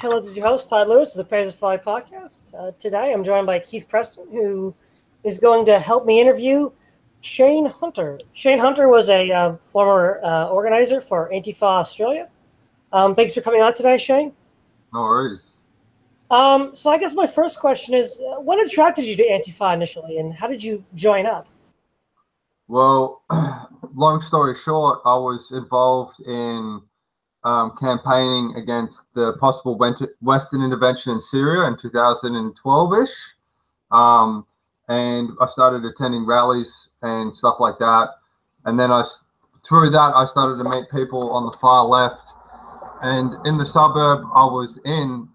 Hello, this is your host, Todd Lewis of the Praise of Folly podcast. Today I'm joined by Keith Preston, who is going to help me interview Shayne Hunter. Shayne Hunter was a former organizer for Antifa Australia. Thanks for coming on today, Shayne. No worries. So I guess my first question is, what attracted you to Antifa initially, and how did you join up? Well, long story short, I was involved in campaigning against the possible Western intervention in Syria in 2012-ish. And I started attending rallies and stuff like that. And then through that, I started to meet people on the far left. And in the suburb I was in,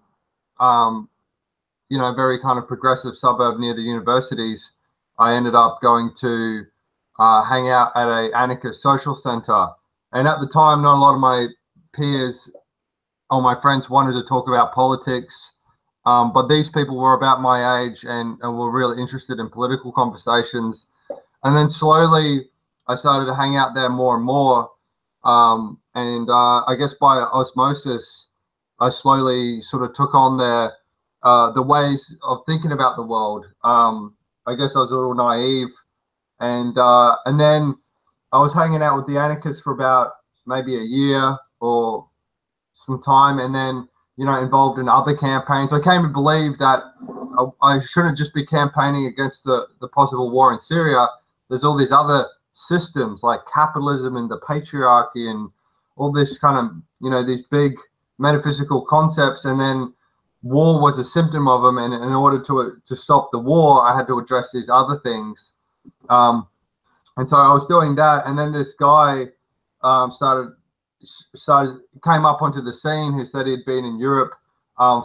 very kind of progressive suburb near the universities, I ended up going to hang out at a anarchist social center. And at the time, not a lot of my peers or my friends wanted to talk about politics, but these people were about my age and were really interested in political conversations. And then slowly I started to hang out there more and more. I guess by osmosis, I slowly sort of took on the ways of thinking about the world. I guess I was a little naive. And then I was hanging out with the anarchists for about maybe a year or some time, and then, involved in other campaigns. I came to believe that I shouldn't just be campaigning against the possible war in Syria. There's all these other systems like capitalism and the patriarchy and all this kind of, these big metaphysical concepts. And then war was a symptom of them. And in order to stop the war, I had to address these other things. And so I was doing that. And then this guy came up onto the scene who said he'd been in Europe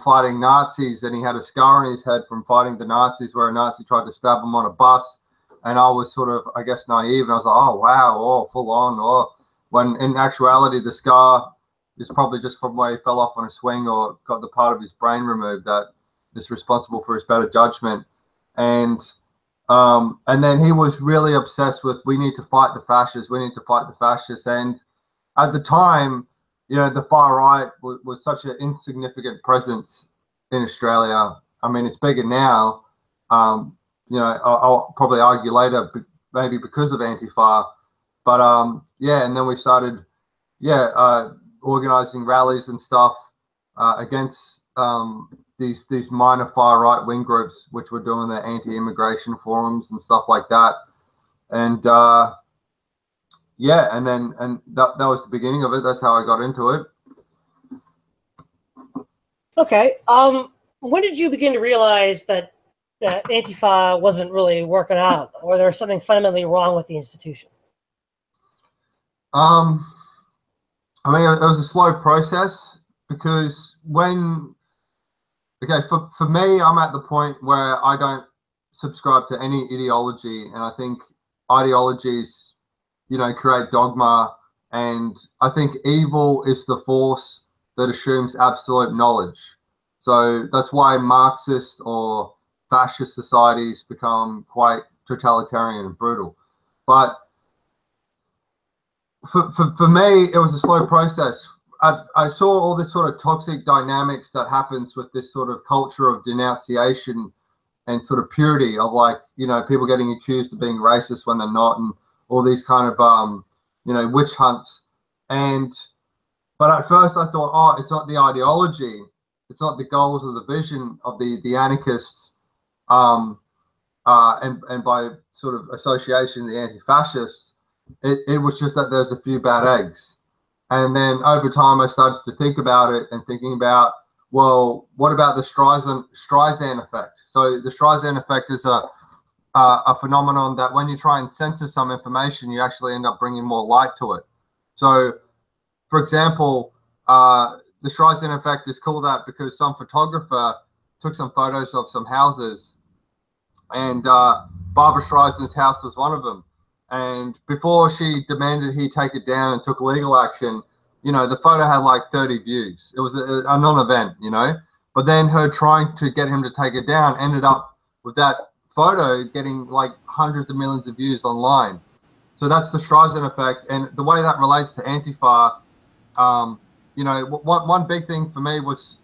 fighting Nazis, and he had a scar on his head from fighting the Nazis where a Nazi tried to stab him on a bus. And I was sort of, I guess, naive, and I was like, oh, wow, oh, full on. When in actuality, the scar is probably just from where he fell off on a swing or got the part of his brain removed that is responsible for his better judgment. And then he was really obsessed with, we need to fight the fascists, we need to fight the fascists. And at the time, the far right was such an insignificant presence in Australia. I mean, it's bigger now. I'll probably argue later, maybe because of Antifa. But and then we started, organizing rallies and stuff against these minor far right wing groups, which were doing their anti-immigration forums and stuff like that. And that was the beginning of it. That's how I got into it. Okay. When did you begin to realize that Antifa wasn't really working out, or there was something fundamentally wrong with the institution? I mean, it was a slow process because for me, I'm at the point where I don't subscribe to any ideology, and I think ideologies, create dogma, and I think evil is the force that assumes absolute knowledge. So that's why Marxist or fascist societies become quite totalitarian and brutal. But for me, it was a slow process. I saw all this sort of toxic dynamics that happens with this sort of culture of denunciation and sort of purity of, like, people getting accused of being racist when they're not, and all these kind of witch hunts. But at first I thought, oh, it's not the ideology, it's not the goals or the vision of the anarchists, and by sort of association, the anti-fascists. It was just that there's a few bad eggs. And then over time I started to think about it and thinking about, well, what about the Streisand effect? So the Streisand effect is a phenomenon that when you try and censor some information, you actually end up bringing more light to it. So, for example, the Streisand effect is called that because some photographer took some photos of some houses, and Barbara Streisand's house was one of them. And before she demanded he take it down and took legal action, the photo had like 30 views. It was a non-event, But then her trying to get him to take it down ended up with that photo getting like hundreds of millions of views online. So that's the Streisand effect. And the way that relates to Antifa, one big thing for me was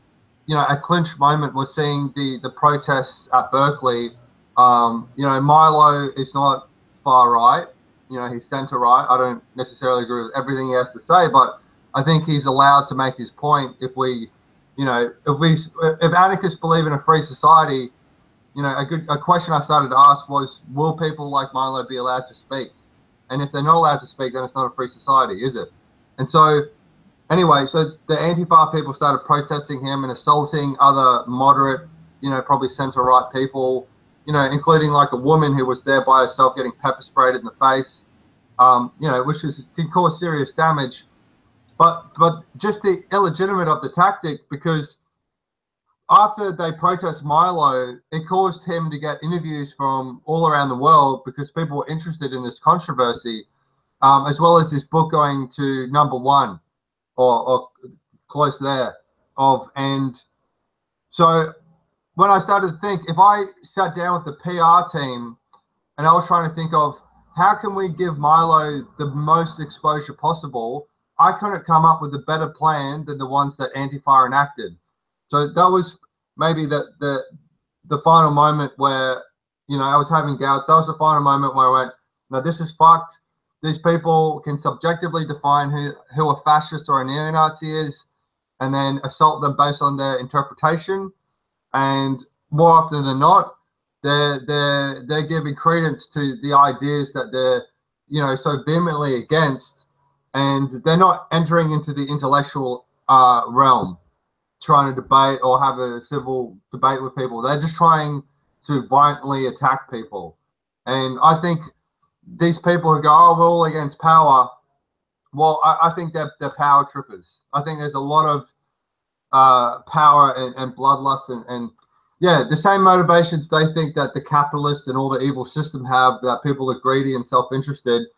a clinch moment was seeing the protests at Berkeley. Milo is not far right. He's center right. I don't necessarily agree with everything he has to say, but I think he's allowed to make his point. If anarchists believe in a free society, a question I started to ask was, will people like Milo be allowed to speak? And if they're not allowed to speak, then it's not a free society, is it? And so, anyway, so the Antifa people started protesting him and assaulting other moderate, probably center-right people, including like a woman who was there by herself getting pepper sprayed in the face, which can cause serious damage. But just the illegitimate of the tactic, because after they protest Milo, it caused him to get interviews from all around the world because people were interested in this controversy, as well as this book going to #1 or close there and so when I started to think, if I sat down with the PR team and I was trying to think of how can we give Milo the most exposure possible, I couldn't come up with a better plan than the ones that Antifa enacted. So that was maybe the final moment where, I was having doubts. That was the final moment where I went, no, this is fucked. These people can subjectively define who a fascist or a neo-Nazi is and then assault them based on their interpretation. And more often than not, they're giving credence to the ideas that they're, so vehemently against, and they're not entering into the intellectual realm, trying to debate or have a civil debate with people. They're just trying to violently attack people. And I think these people who go, oh, we're all against power. Well, I think they're power trippers. I think there's a lot of power and bloodlust and the same motivations they think that the capitalists and all the evil system have, that people are greedy and self-interested,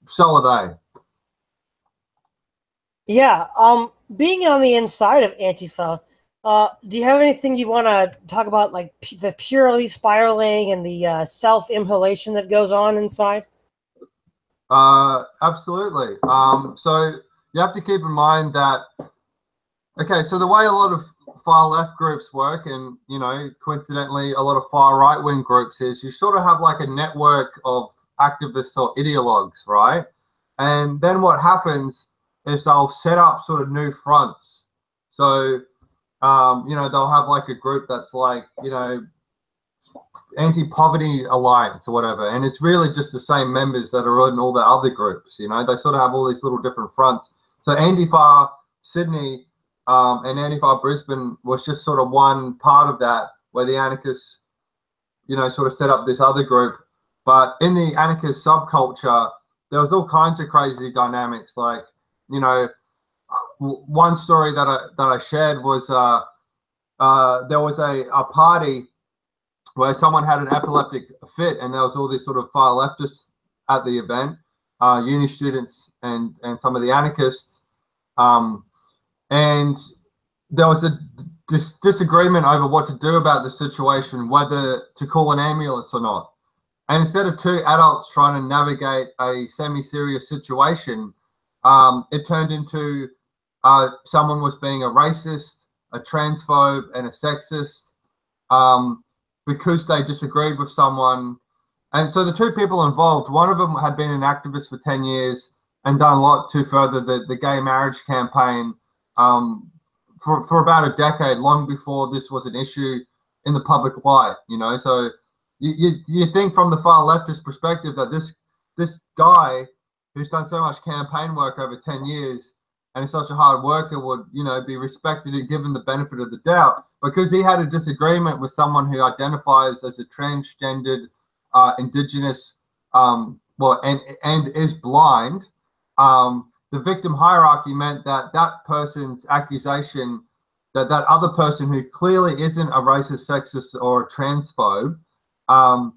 so are they. Yeah. Being on the inside of Antifa, do you have anything you want to talk about, like the purely spiraling and the self-immolation that goes on inside? Absolutely. So you have to keep in mind that, okay, so the way a lot of far left groups work, and, coincidentally, a lot of far right wing groups, is you sort of have like a network of activists or ideologues, right? And then what happens is they'll set up sort of new fronts. So, they'll have like a group that's like, Anti-Poverty Alliance or whatever. And it's really just the same members that are in all the other groups, they sort of have all these little different fronts. So Antifa Sydney and Antifa Brisbane was just sort of one part of that, where the anarchists, sort of set up this other group. But in the anarchist subculture, there was all kinds of crazy dynamics. Like, one story that I shared was there was a party where someone had an epileptic fit, and there was all these sort of far leftists at the event, uni students and some of the anarchists, and there was a disagreement over what to do about the situation, whether to call an ambulance or not. And instead of two adults trying to navigate a semi-serious situation, it turned into someone was being a racist, a transphobe, and a sexist, because they disagreed with someone. And so the two people involved, one of them had been an activist for 10 years and done a lot to further the gay marriage campaign for about a decade, long before this was an issue in the public light, So you think from the far leftist perspective that this guy who's done so much campaign work over 10 years and is such a hard worker would, be respected and given the benefit of the doubt, because he had a disagreement with someone who identifies as a transgendered, indigenous, and is blind. The victim hierarchy meant that person's accusation that other person who clearly isn't a racist, sexist, or a transphobe, now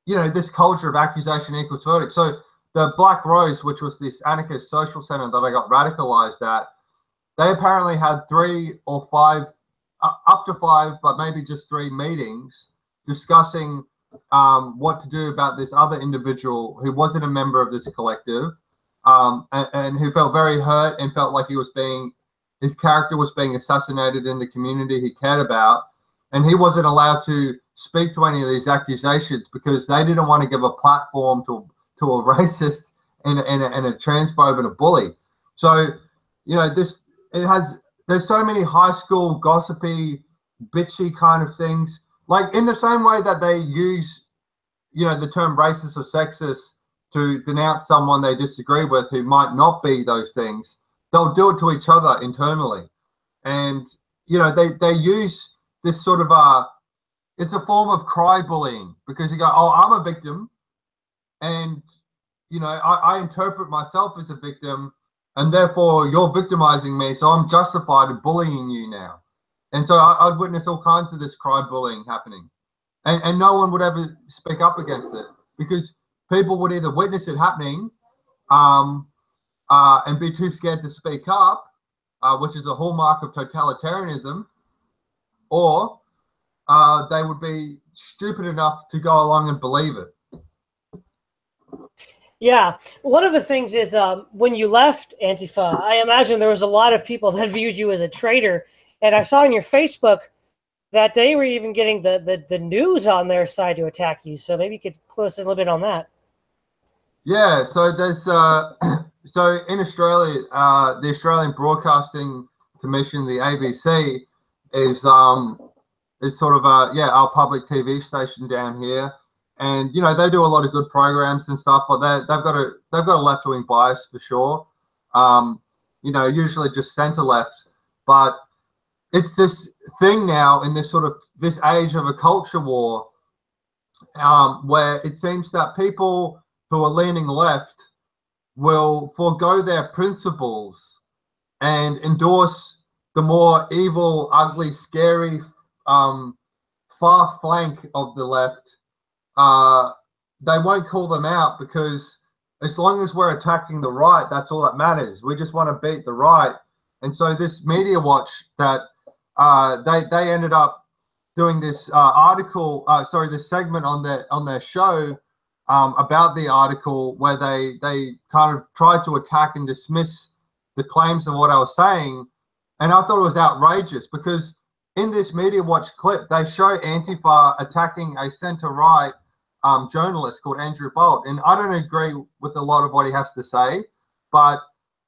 this culture of accusation equals verdict. So the Black Rose, which was this anarchist social center that I got radicalized at, they apparently had 3 or 5, up to 5, but maybe just 3 meetings discussing what to do about this other individual who wasn't a member of this collective, and who felt very hurt and felt like he was being his character was being assassinated in the community he cared about, and he wasn't allowed to speak to any of these accusations because they didn't want to give a platform to a racist and a transphobe and a bully. So, you know, there's so many high school gossipy, bitchy kind of things. Like in the same way that they use, you know, the term racist or sexist to denounce someone they disagree with who might not be those things, they'll do it to each other internally. And, you know, they use this sort of it's a form of cry bullying, because you go, oh, I'm a victim, and, you know, I interpret myself as a victim, and therefore you're victimizing me, so I'm justified in bullying you now. And so I'd witness all kinds of this cry bullying happening, and no one would ever speak up against it, because people would either witness it happening and be too scared to speak up, which is a hallmark of totalitarianism, or they would be stupid enough to go along and believe it. Yeah, one of the things is when you left Antifa, I imagine there was a lot of people that viewed you as a traitor. And I saw on your Facebook that they were even getting the news on their side to attack you. So maybe you could close a little bit on that. Yeah, so there's so in Australia, the Australian Broadcasting Commission, the ABC, is sort of our public TV station down here. And, you know, they do a lot of good programs and stuff, but they've got a left-wing bias for sure. You know, usually just center-left. But it's this thing now in this this age of a culture war, where it seems that people who are leaning left will forego their principles and endorse the more evil, ugly, scary, far flank of the left. They won't call them out, because as long as we're attacking the right, that's all that matters. We just want to beat the right. And so this media watch that they ended up doing this this segment on their show about the article, where they kind of tried to attack and dismiss the claims of what I was saying. And I thought it was outrageous, because in this media watch clip, they show Antifa attacking a center-right journalist called Andrew Bolt. And I don't agree with a lot of what he has to say, but,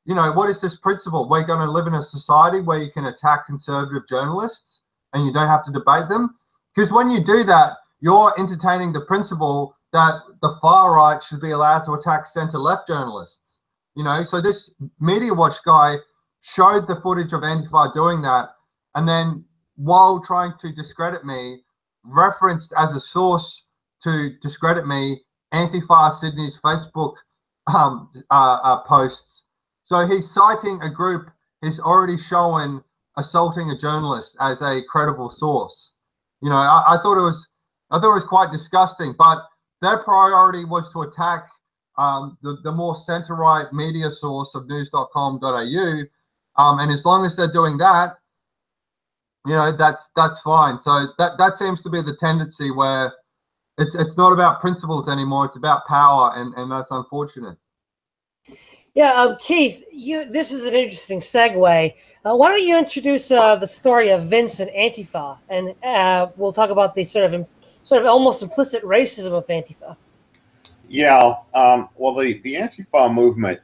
you know, what is this principle? We're going to live in a society where you can attack conservative journalists and you don't have to debate them? Because when you do that, you're entertaining the principle that the far right should be allowed to attack center-left journalists. You know, so this media watch guy showed the footage of Antifa doing that, and then, while trying to discredit me, referenced as a source to discredit me Antifa Sydney's Facebook posts. So he's citing a group he's already shown assaulting a journalist as a credible source. You know, I thought it was quite disgusting. But their priority was to attack the more center-right media source of news.com.au, and as long as they're doing that, you know, that's fine. So that seems to be the tendency, where it's not about principles anymore. It's about power, and that's unfortunate. Yeah, Keith, this is an interesting segue. Why don't you introduce the story of Vince and Antifa, and we'll talk about the sort of almost implicit racism of Antifa. Yeah, well, the Antifa movement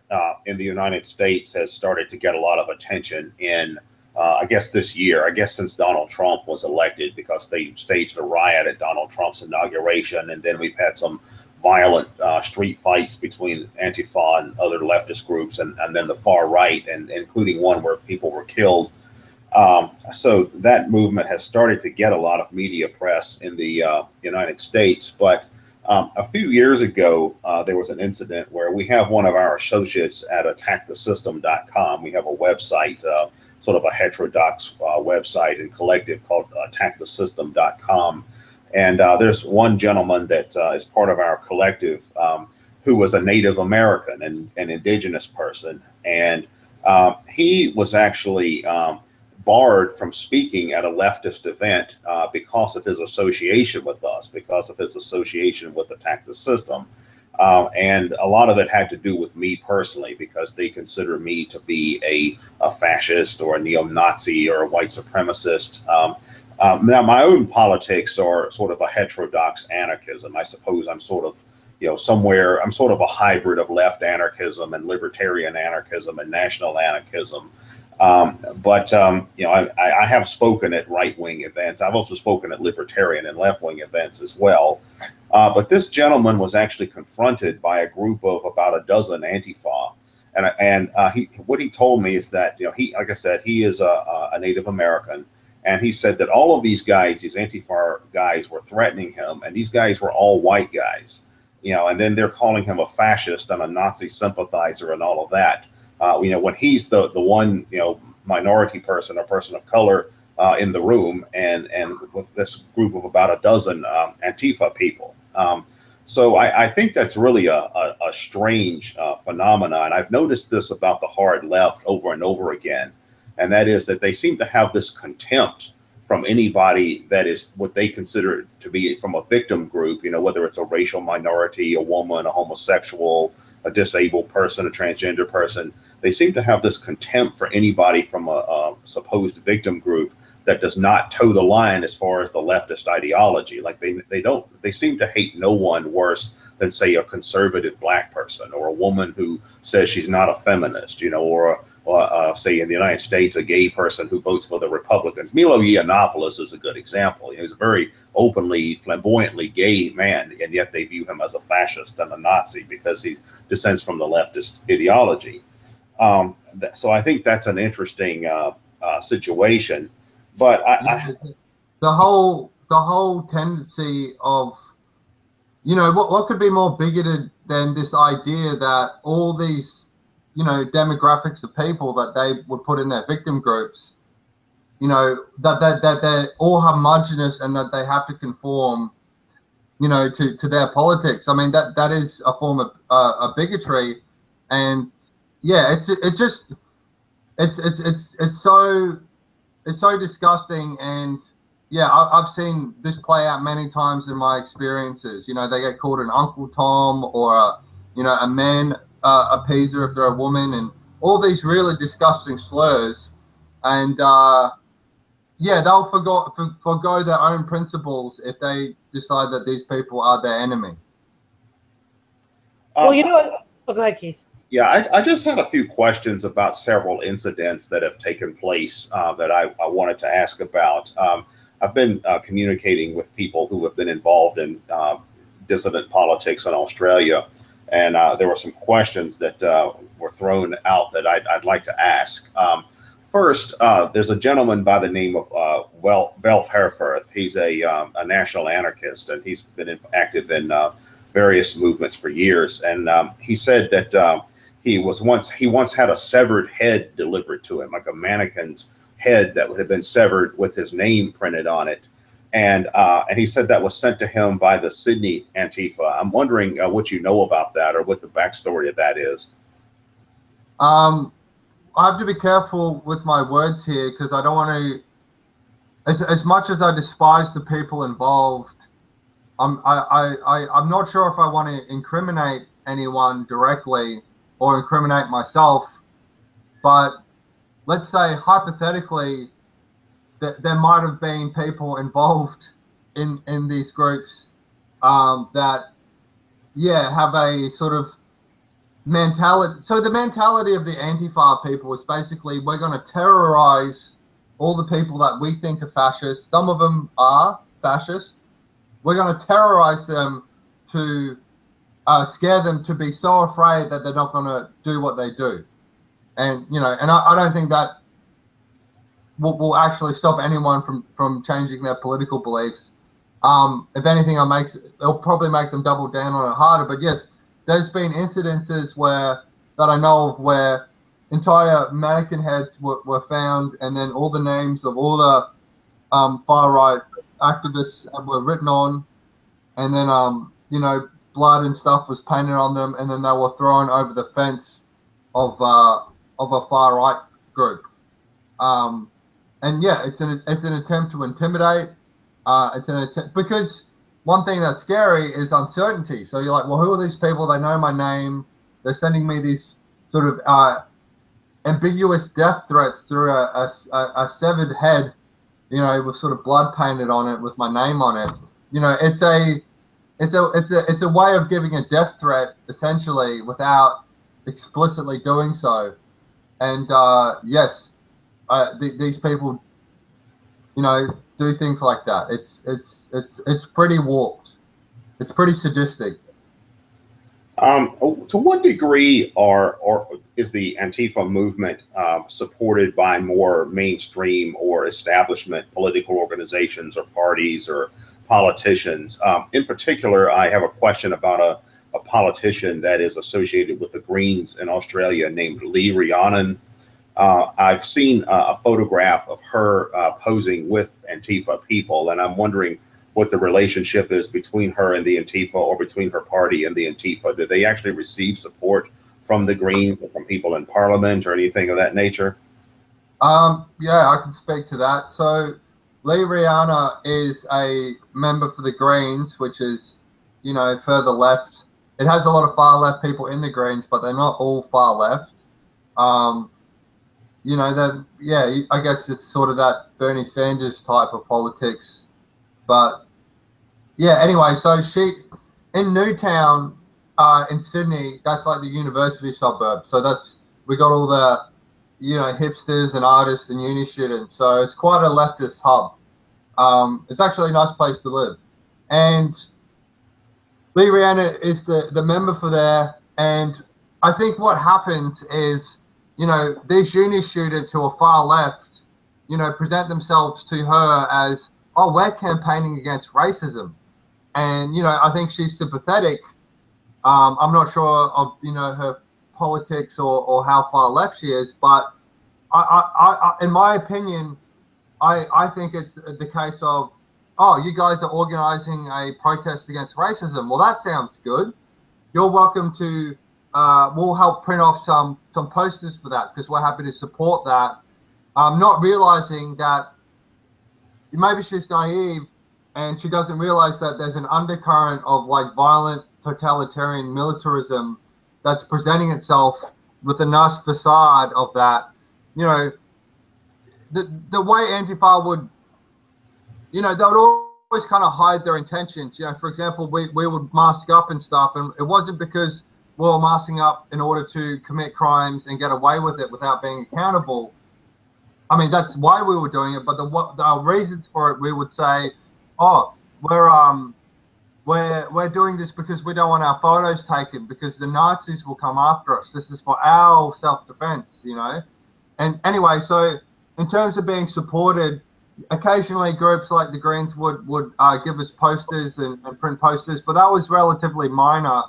in the United States has started to get a lot of attention in, I guess, this year. I guess since Donald Trump was elected, because they staged a riot at Donald Trump's inauguration, and then we've had some violent street fights between Antifa and other leftist groups, and then the far right, and including one where people were killed. So that movement has started to get a lot of media press in the United States. But a few years ago, there was an incident where we have one of our associates at attackthesystem.com. We have a website, sort of a heterodox website and collective called attackthesystem.com. And there's one gentleman that is part of our collective who was a Native American and an indigenous person. And he was actually barred from speaking at a leftist event because of his association with us, because of his association with Attack the System. And a lot of it had to do with me personally, because they consider me to be a fascist or a neo-Nazi or a white supremacist. Now, my own politics are sort of a heterodox anarchism. I suppose I'm sort of, somewhere, I'm sort of a hybrid of left anarchism and libertarian anarchism and national anarchism. But I have spoken at right-wing events. I've also spoken at libertarian and left-wing events as well. But this gentleman was actually confronted by a group of about a dozen Antifa. And what he told me is that, like I said, he is a Native American. And he said that all of these guys, these Antifa guys, were threatening him. And these guys were all white guys, and then they're calling him a fascist and a Nazi sympathizer and all of that. When he's the one, minority person or person of color in the room, and with this group of about a dozen Antifa people. So I think that's really a strange phenomenon. And I've noticed this about the hard left over and over again. And that is that they seem to have this contempt from anybody that is what they consider to be from a victim group, whether it's a racial minority, a woman, a homosexual, a disabled person, a transgender person. They seem to have this contempt for anybody from a supposed victim group that does not toe the line as far as the leftist ideology. Like they seem to hate no one worse than, say, a conservative black person or a woman who says she's not a feminist, or say in the United States, a gay person who votes for the Republicans. Milo Yiannopoulos is a good example. He's a very openly, flamboyantly gay man, and yet they view him as a fascist and a Nazi because he descends from the leftist ideology. So I think that's an interesting situation. But the whole tendency of, what could be more bigoted than this idea that all these, demographics of people that they would put in their victim groups, that they're all homogenous and that they have to conform, to their politics. I mean, that is a form of a bigotry, and yeah, it's so disgusting. And yeah, I've seen this play out many times in my experiences. They get called an Uncle Tom or a man appeaser if they're a woman, and all these really disgusting slurs. And they'll forgo their own principles if they decide that these people are their enemy. Well, oh, go ahead, Keith. Yeah, I just had a few questions about several incidents that have taken place that I wanted to ask about. I've been communicating with people who have been involved in dissident politics in Australia, and there were some questions that were thrown out that I'd like to ask. First, there's a gentleman by the name of Velf Herfurth. He's a national anarchist, and he's been active in various movements for years. And he said that he once had a severed head delivered to him, like a mannequin's head that had been severed with his name printed on it. And he said that was sent to him by the Sydney Antifa. I'm wondering what you know about that, or what the backstory of that is. I have to be careful with my words here, because I don't want to, as much as I despise the people involved, I'm not sure if I want to incriminate anyone directly or incriminate myself. But let's say hypothetically that there might have been people involved in these groups that have a sort of mentality. So the mentality of the Antifa people is basically, we're going to terrorize all the people that we think are fascist. Some of them are fascist. We're going to terrorize them to scare them to be so afraid that they're not going to do what they do. And and I don't think that will actually stop anyone from changing their political beliefs. If anything, it'll probably make them double down on it harder. But yes, there's been incidences that I know of where entire mannequin heads were found, and then all the names of all the far right activists were written on, and then blood and stuff was painted on them, and then they were thrown over the fence of a far right group. And yeah, it's an attempt to intimidate. It's an attempt, because one thing that's scary is uncertainty. So you're like, well, who are these people? They know my name. They're sending me these sort of ambiguous death threats through a severed head, you know, with sort of blood painted on it with my name on it. You know, it's a way of giving a death threat essentially without explicitly doing so. And yes, these people, you know, do things like that. It's pretty warped. It's pretty sadistic. To what degree is the Antifa movement supported by more mainstream or establishment political organizations or parties or politicians? In particular, I have a question about a politician that is associated with the Greens in Australia named Lee Rhiannon. I've seen a photograph of her posing with Antifa people, and I'm wondering what the relationship is between her and the Antifa, or between her party and the Antifa. Do they actually receive support from the Greens or from people in Parliament or anything of that nature? Yeah, I can speak to that. So Lee Rhiannon is a member for the Greens, which is, you know, further left. It has a lot of far left people in the Greens, but they're not all far left. You know, yeah, I guess it's sort of that Bernie Sanders type of politics. But yeah, anyway, so she in Newtown in Sydney, that's like the university suburb. So we got all the, you know, hipsters and artists and uni students. So it's quite a leftist hub. It's actually a nice place to live. And Lee Rhiannon is the member for there. And I think what happens is, you know, these uni students who are far left, you know, present themselves to her as, oh, we're campaigning against racism. And, you know, I think she's sympathetic. I'm not sure of, you know, her politics or how far left she is, but I in my opinion, I think it's the case of, oh, you guys are organizing a protest against racism. Well, that sounds good. You're welcome to, we'll help print off some posters for that because we're happy to support that. Not realizing that maybe she's naive and she doesn't realize that there's an undercurrent of like violent totalitarian militarism that's presenting itself with a nice facade of that. You know, the way Antifa would, you know, they would always kind of hide their intentions. You know, for example, we would mask up and stuff, and it wasn't because we were masking up in order to commit crimes and get away with it without being accountable. I mean, that's why we were doing it, but the reasons for it, we would say, oh, we're doing this because we don't want our photos taken because the Nazis will come after us. This is for our self-defense, you know. And anyway, so in terms of being supported, occasionally groups like the Greens would give us posters and print posters, but that was relatively minor.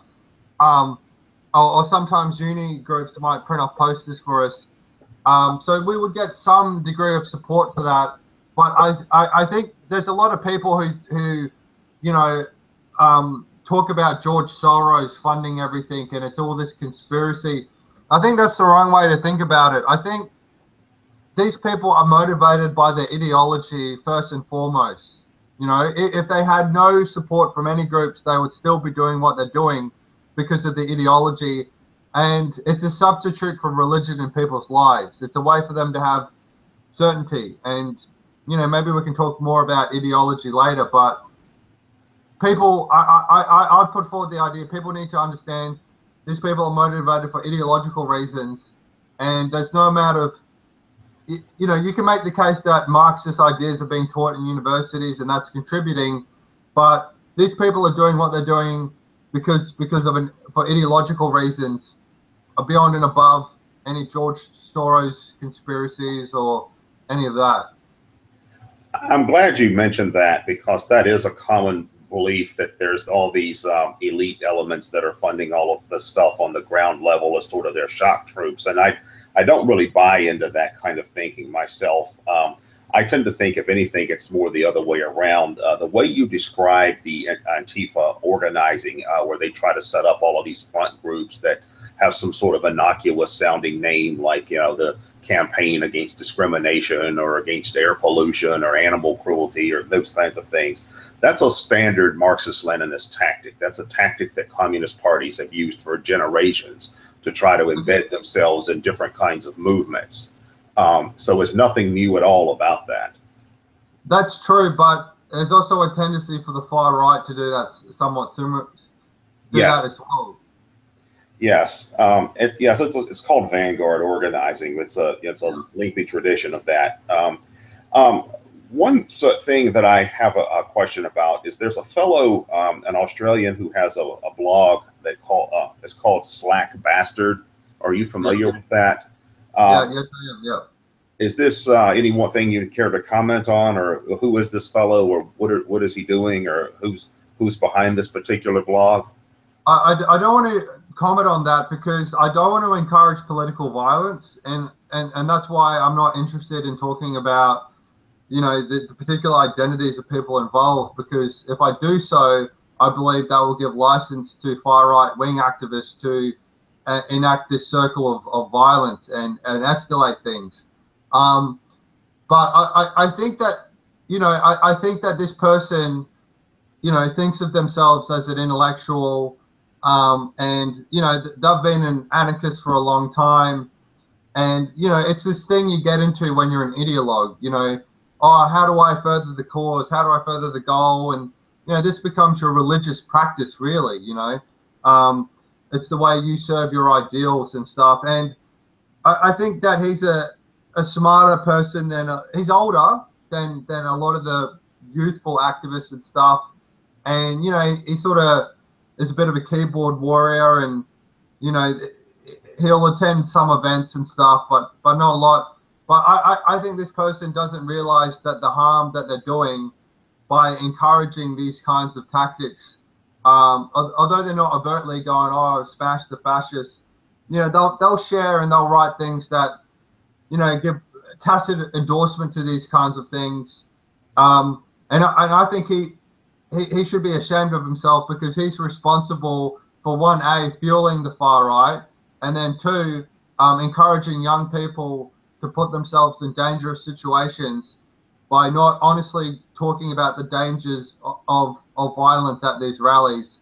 Or sometimes uni groups might print off posters for us. So we would get some degree of support for that. But I think there's a lot of people who you know, talk about George Soros funding everything and it's all this conspiracy. I think that's the wrong way to think about it. I think these people are motivated by their ideology first and foremost. You know, if they had no support from any groups, they would still be doing what they're doing because of the ideology. And it's a substitute for religion in people's lives. It's a way for them to have certainty. And, you know, maybe we can talk more about ideology later, but people, I'd put forward the idea, people need to understand these people are motivated for ideological reasons. And there's no amount of, you know, you can make the case that Marxist ideas are being taught in universities and that's contributing, but these people are doing what they're doing because for ideological reasons, beyond and above any George Soros conspiracies or any of that. I'm glad you mentioned that because that is a common belief that there's all these elite elements that are funding all of the stuff on the ground level as sort of their shock troops. And I don't really buy into that kind of thinking myself. I tend to think, if anything, it's more the other way around. The way you describe the Antifa organizing, where they try to set up all of these front groups that have some sort of innocuous sounding name, like, you know, the Campaign Against Discrimination or Against Air Pollution or Animal Cruelty or those kinds of things. That's a standard Marxist-Leninist tactic. That's a tactic that communist parties have used for generations to try to embed themselves in different kinds of movements. So it's nothing new at all about that. That's true, but there's also a tendency for the far right to do that somewhat similar. Yes. That as well. Yes, yes, it's called vanguard organizing. It's a lengthy tradition of that. One thing that I have a question about is there's a fellow, an Australian, who has a blog that it's called Slack Bastard. Are you familiar with that? Yes, I am. Yeah. Is this any one thing you'd care to comment on, or who is this fellow, or what is he doing, or who's behind this particular blog? I don't want to comment on that because I don't want to encourage political violence, and that's why I'm not interested in talking about, you know, the particular identities of people involved, because if I do so, I believe that will give license to far right wing activists to enact this circle of violence and escalate things. But I think that, you know, I think that this person, you know, thinks of themselves as an intellectual. And, you know, they've been an anarchist for a long time. And, you know, it's this thing you get into when you're an ideologue, you know, oh, how do I further the cause? How do I further the goal? And, you know, this becomes your religious practice, really, you know. It's the way you serve your ideals and stuff. And I think that he's a smarter person he's older than a lot of the youthful activists and stuff. And, you know, he sort of is a bit of a keyboard warrior, and, you know, he'll attend some events and stuff, but not a lot. But I think this person doesn't realize that the harm that they're doing by encouraging these kinds of tactics, although they're not overtly going, oh, smash the fascists, you know, they'll share and they'll write things that, you know, give tacit endorsement to these kinds of things. And I think he should be ashamed of himself, because he's responsible for, one, A, fueling the far right, and then two, encouraging young people to put themselves in dangerous situations by not honestly talking about the dangers of violence at these rallies.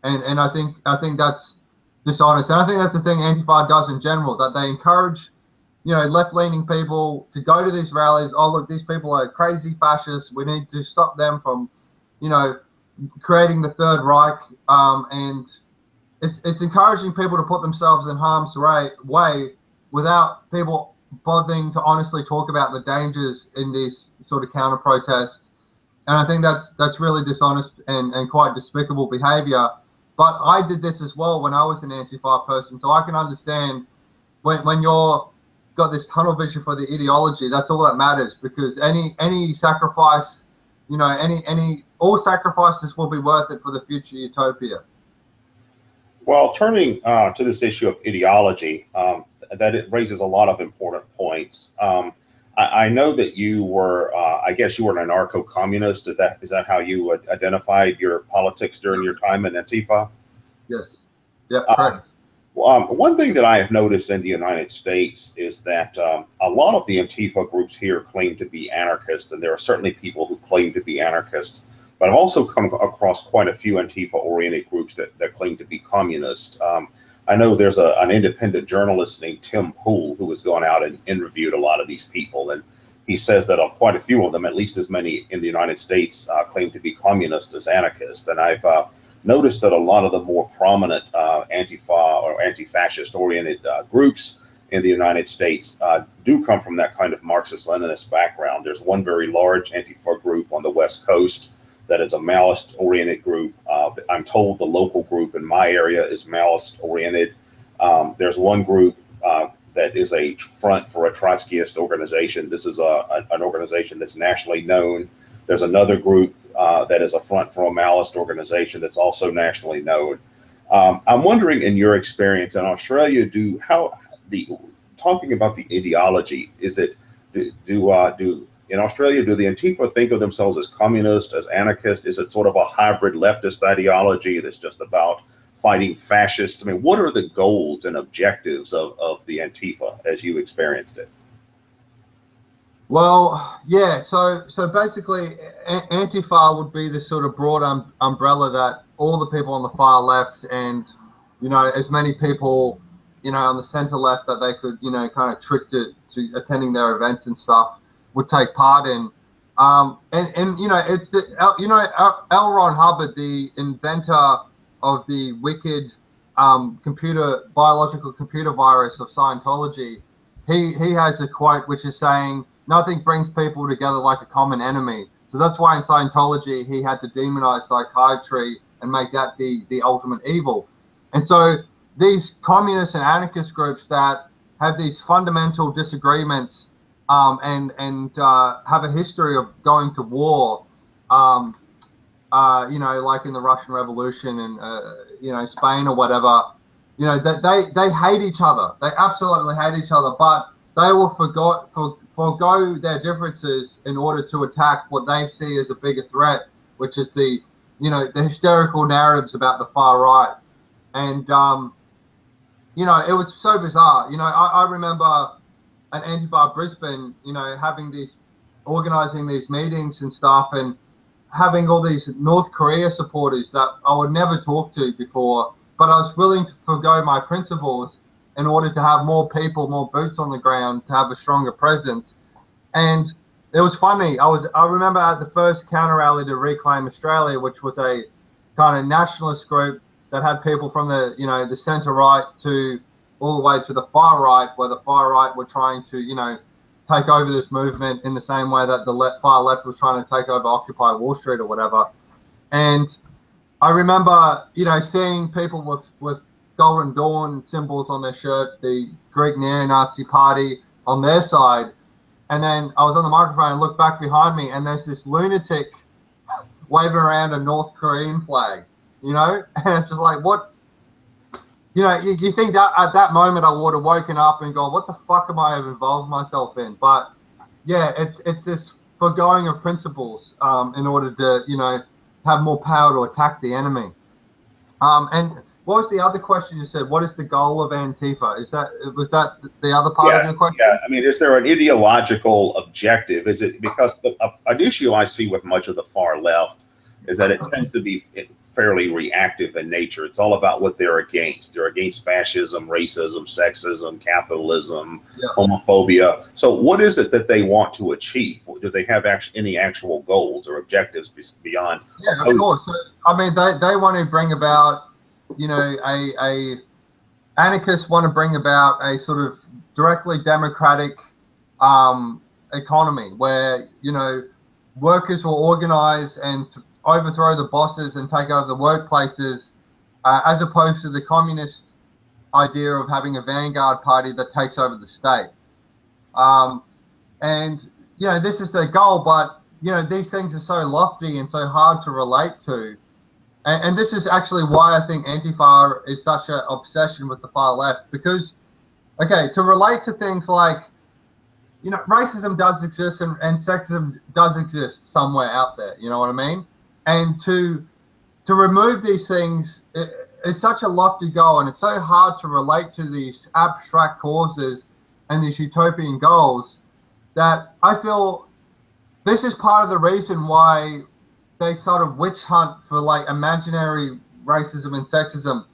And I think that's dishonest. And I think that's the thing Antifa does in general, that they encourage, you know, left-leaning people to go to these rallies. Oh, look, these people are crazy fascists. We need to stop them from, you know, creating the Third Reich, and it's encouraging people to put themselves in harm's way without people bothering to honestly talk about the dangers in these sort of counter protests. And I think that's really dishonest and quite despicable behavior. But I did this as well when I was an Antifa person, so I can understand when you're got this tunnel vision for the ideology. That's all that matters, because any sacrifice, you know, all sacrifices will be worth it for the future utopia. Well, turning to this issue of ideology, that it raises a lot of important points. I know that you were, I guess you were an anarcho-communist. Is that how you identified your politics during your time in Antifa? Yes. Yeah, correct. One thing that I have noticed in the United States is that a lot of the Antifa groups here claim to be anarchist, and there are certainly people who claim to be anarchists. But I've also come across quite a few Antifa-oriented groups that claim to be communist. I know there's an independent journalist named Tim Pool who has gone out and interviewed a lot of these people, and he says that quite a few of them, at least as many in the United States, claim to be communist as anarchists. And I've noticed that a lot of the more prominent Antifa or anti-fascist oriented groups in the United States do come from that kind of Marxist-Leninist background. There's one very large Antifa group on the West Coast that is a Maoist-oriented group. I'm told the local group in my area is Maoist-oriented. There's one group that is a front for a Trotskyist organization. This is an organization that's nationally known. There's another group that is a front for a Maoist organization that's also nationally known. I'm wondering, in your experience in Australia, talking about the ideology, is it in Australia, do the Antifa think of themselves as communist, as anarchist? Is it sort of a hybrid leftist ideology that's just about fighting fascists? I mean, what are the goals and objectives of the Antifa as you experienced it? Well, yeah. So basically, Antifa would be the sort of broad umbrella that all the people on the far left and, you know, as many people, you know, on the center left that they could, you know, kind of trick to attending their events and stuff would take part in. And you know, it's the, you know, L. Ron Hubbard, the inventor of the wicked biological computer virus of Scientology. He has a quote which is saying, "Nothing brings people together like a common enemy." So that's why in Scientology he had to demonize psychiatry and make that the ultimate evil. And so these communist and anarchist groups that have these fundamental disagreements and have a history of going to war, you know, like in the Russian Revolution and you know, Spain or whatever, you know, that they hate each other. They absolutely hate each other, but they will forgo their differences in order to attack what they see as a bigger threat, which is the, you know, the hysterical narratives about the far right. And you know, it was so bizarre. You know, I remember at Antifa Brisbane, you know, organizing these meetings and stuff, and having all these North Korea supporters that I would never talk to before, but I was willing to forgo my principles in order to have more people, more boots on the ground, to have a stronger presence. And it was funny. I remember at the first counter rally to Reclaim Australia, which was a kind of nationalist group that had people from the, you know, the center right to all the way to the far right, where the far right were trying to, you know, take over this movement in the same way that the far left was trying to take over Occupy Wall Street or whatever. And I remember, you know, seeing people with Golden Dawn symbols on their shirt, the Greek neo-Nazi party on their side. And then I was on the microphone and looked back behind me, and there's this lunatic waving around a North Korean flag, you know? And it's just like, what? You know, you think that at that moment I would have woken up and gone, what the fuck am I involved myself in? But yeah, it's this foregoing of principles in order to, you know, have more power to attack the enemy. And what was the other question you said? What is the goal of Antifa? Was that the other part of the question? Yeah, I mean, is there an ideological objective? Is it because an issue I see with much of the far left is that it tends to be fairly reactive in nature. It's all about what they're against. They're against fascism, racism, sexism, capitalism, homophobia. So what is it that they want to achieve? Do they have any actual goals or objectives beyond? Yeah, of course. So, I mean, they want to bring about, you know, anarchists want to bring about a sort of directly democratic economy where, you know, workers will organize and overthrow the bosses and take over the workplaces, as opposed to the communist idea of having a vanguard party that takes over the state. And, you know, this is their goal, but, you know, these things are so lofty and so hard to relate to. And this is actually why I think Antifa is such an obsession with the far left, because, okay, to relate to things like, you know, racism does exist and sexism does exist somewhere out there, you know what I mean? And to remove these things is such a lofty goal, and it's so hard to relate to these abstract causes and these utopian goals that I feel this is part of the reason why they sort of witch hunt for like imaginary racism and sexism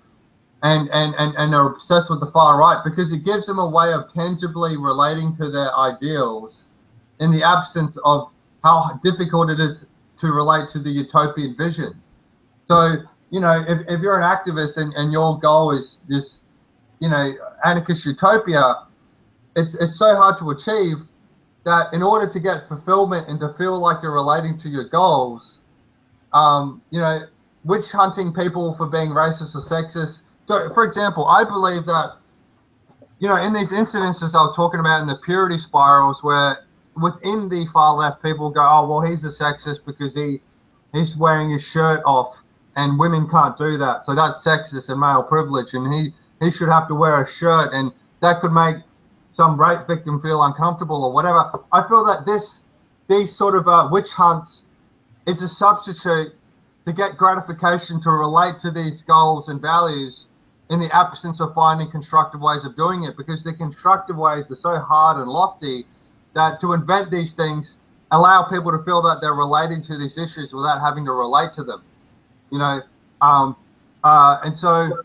and are obsessed with the far right, because it gives them a way of tangibly relating to their ideals in the absence of how difficult it is to relate to the utopian visions. So, you know, if you're an activist and your goal is this, you know, anarchist utopia, it's so hard to achieve that in order to get fulfillment and to feel like you're relating to your goals, you know, witch hunting people for being racist or sexist. So, for example, I believe that, you know, in these incidences I was talking about in the purity spirals, where within the far left, people go, oh, well, he's a sexist because he's wearing his shirt off and women can't do that. So that's sexist and male privilege, and he should have to wear a shirt, and that could make some rape victim feel uncomfortable or whatever. I feel that these sort of witch hunts is a substitute to get gratification to relate to these goals and values in the absence of finding constructive ways of doing it, because the constructive ways are so hard and lofty that to invent these things allow people to feel that they're relating to these issues without having to relate to them, and so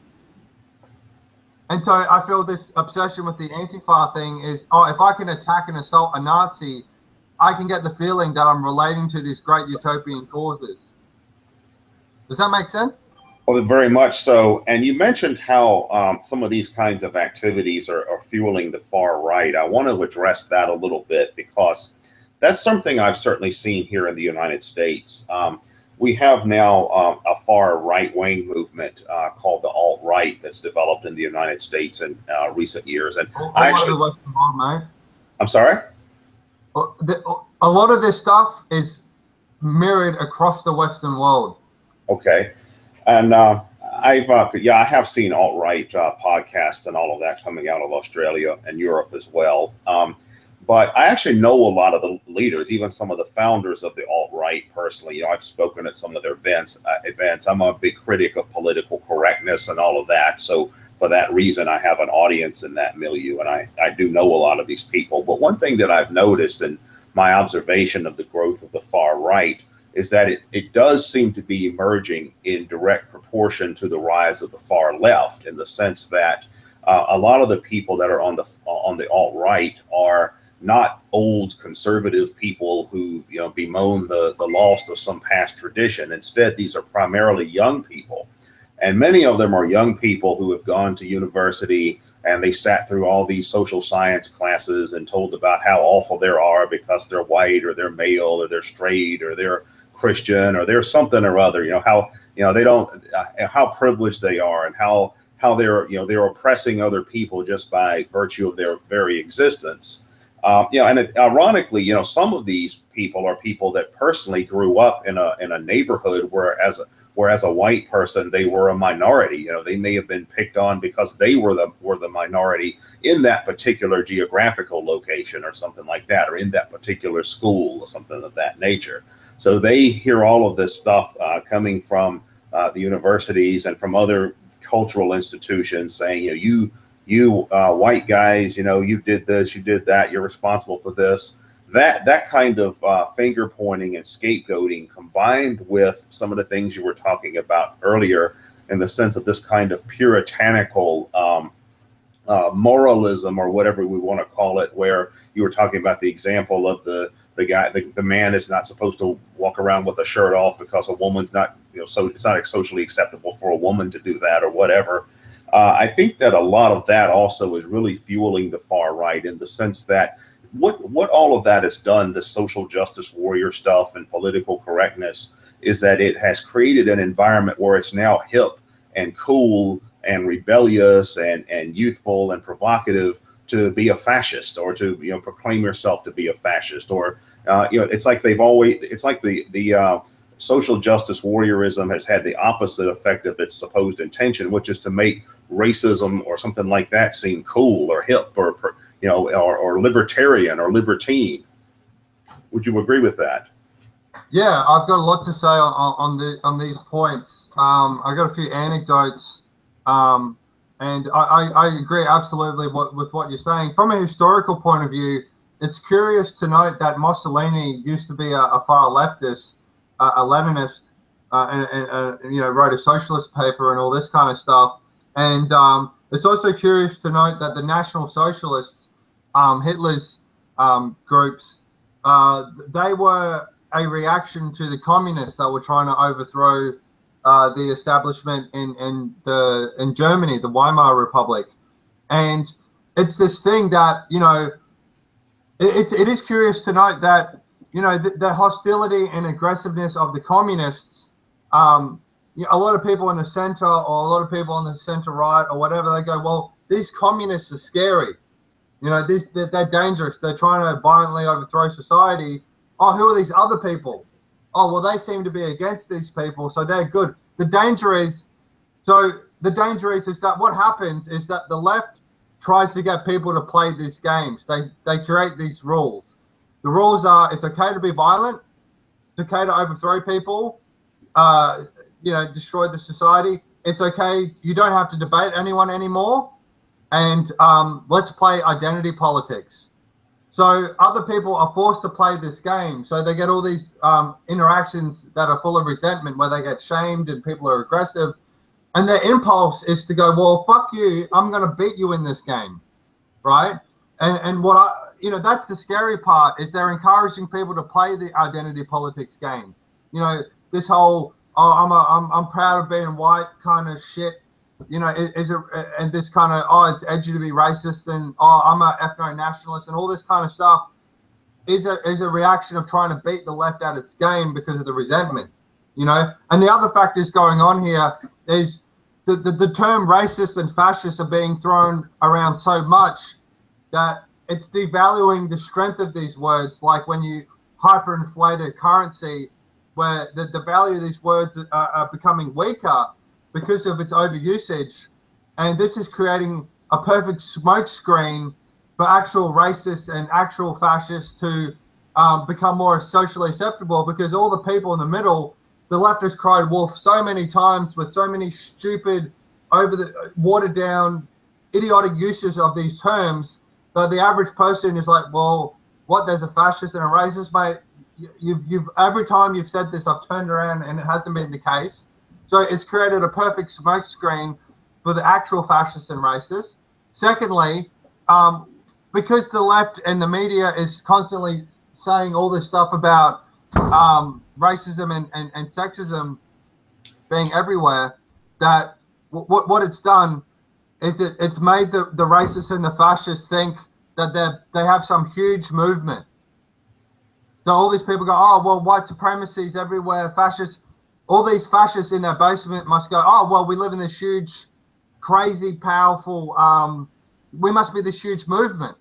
I feel this obsession with the Antifa thing is, if I can attack and assault a Nazi, I can get the feeling that I'm relating to these great utopian causes. Does that make sense? Well, very much so. And you mentioned how some of these kinds of activities are fueling the far right. I want to address that a little bit, because that's something I've certainly seen here in the United States. We have now a far right-wing movement called the alt-right that's developed in the United States in recent years. And I'm sorry? A lot of this stuff is mirrored across the Western world. Okay. And I have seen alt-right podcasts and all of that coming out of Australia and Europe as well. But I actually know a lot of the leaders, even some of the founders of the alt-right personally. I've spoken at some of their events. I'm a big critic of political correctness and all of that. So for that reason, I have an audience in that milieu, and I do know a lot of these people. But one thing that I've noticed in my observation of the growth of the far right is that it does seem to be emerging in direct proportion to the rise of the far left, in the sense that a lot of the people that are on the alt-right are not old conservative people who bemoan the loss of some past tradition. Instead, these are primarily young people, and many of them are young people who have gone to university and they sat through all these social science classes and told about how awful they are because they're white or they're male or they're straight or they're Christian or they're something or other. They don't how privileged they are and how they're oppressing other people just by virtue of their very existence. Ironically, some of these people are people that personally grew up in a neighborhood where as a white person they were a minority. They may have been picked on because they were the minority in that particular geographical location or something like that, or in that particular school or something of that nature. So they hear all of this stuff coming from the universities and from other cultural institutions saying, you white guys, you did this, you did that, you're responsible for this. That kind of finger pointing and scapegoating, combined with some of the things you were talking about earlier, in the sense of this kind of puritanical moralism, or whatever we want to call it, where you were talking about the example of the man is not supposed to walk around with a shirt off because a woman's not, so it's not socially acceptable for a woman to do that or whatever. I think that a lot of that also is really fueling the far right, in the sense that what all of that has done, the social justice warrior stuff and political correctness, is that it has created an environment where it's now hip and cool and rebellious and youthful and provocative to be a fascist, or to proclaim yourself to be a fascist, or it's like the social justice warriorism has had the opposite effect of its supposed intention, which is to make racism or something like that seem cool or hip or libertarian or libertine. Would you agree with that? Yeah, I've got a lot to say on these points. I got a few anecdotes, and I agree absolutely with what you're saying. From a historical point of view, it's curious to note that Mussolini used to be a far leftist, a Leninist, and wrote a socialist paper and all this kind of stuff. And it's also curious to note that the National Socialists, Hitler's groups, they were a reaction to the communists that were trying to overthrow the establishment in Germany, the Weimar Republic. And it's this thing that, it is curious to note that, the hostility and aggressiveness of the communists, a lot of people in the center, or a lot of people on the center right or whatever, they go, well, these communists are scary. They're dangerous. They're trying to violently overthrow society. Oh, who are these other people? Oh, well, they seem to be against these people, so they're good. The danger is that what happens is that the left tries to get people to play these games. They create these rules. The rules are, it's okay to be violent. It's okay to overthrow people. destroyed the society. It's okay. You don't have to debate anyone anymore. And let's play identity politics. So other people are forced to play this game. So they get all these interactions that are full of resentment, where they get shamed and people are aggressive. And their impulse is to go, well, fuck you. I'm going to beat you in this game, right? And what that's the scary part, is they're encouraging people to play the identity politics game. This whole I'm proud of being white kind of shit. And this kind of it's edgy to be racist, and I'm a ethno-nationalist, and all this kind of stuff is a reaction of trying to beat the left at its game because of the resentment. And the other factors going on here is the term racist and fascist are being thrown around so much that it's devaluing the strength of these words. Like when you hyperinflate a currency, where the value of these words are becoming weaker because of its overusage. And this is creating a perfect smokescreen for actual racists and actual fascists to become more socially acceptable, because all the people in the middle, the left has cried wolf so many times with so many stupid, watered down, idiotic uses of these terms, that the average person is like, well, what, there's a fascist and a racist, mate? You've every time you've said this, I've turned around and it hasn't been the case. So it's created a perfect smokescreen for the actual fascists and racists. Secondly, because the left and the media is constantly saying all this stuff about racism and sexism being everywhere, that what it's done is it's made the racists and the fascists think that they have some huge movement. So all these people go, oh, well, white supremacy is everywhere, fascists. All these fascists in their basement must go, oh, well, we live in this huge, crazy, powerful, we must be this huge movement.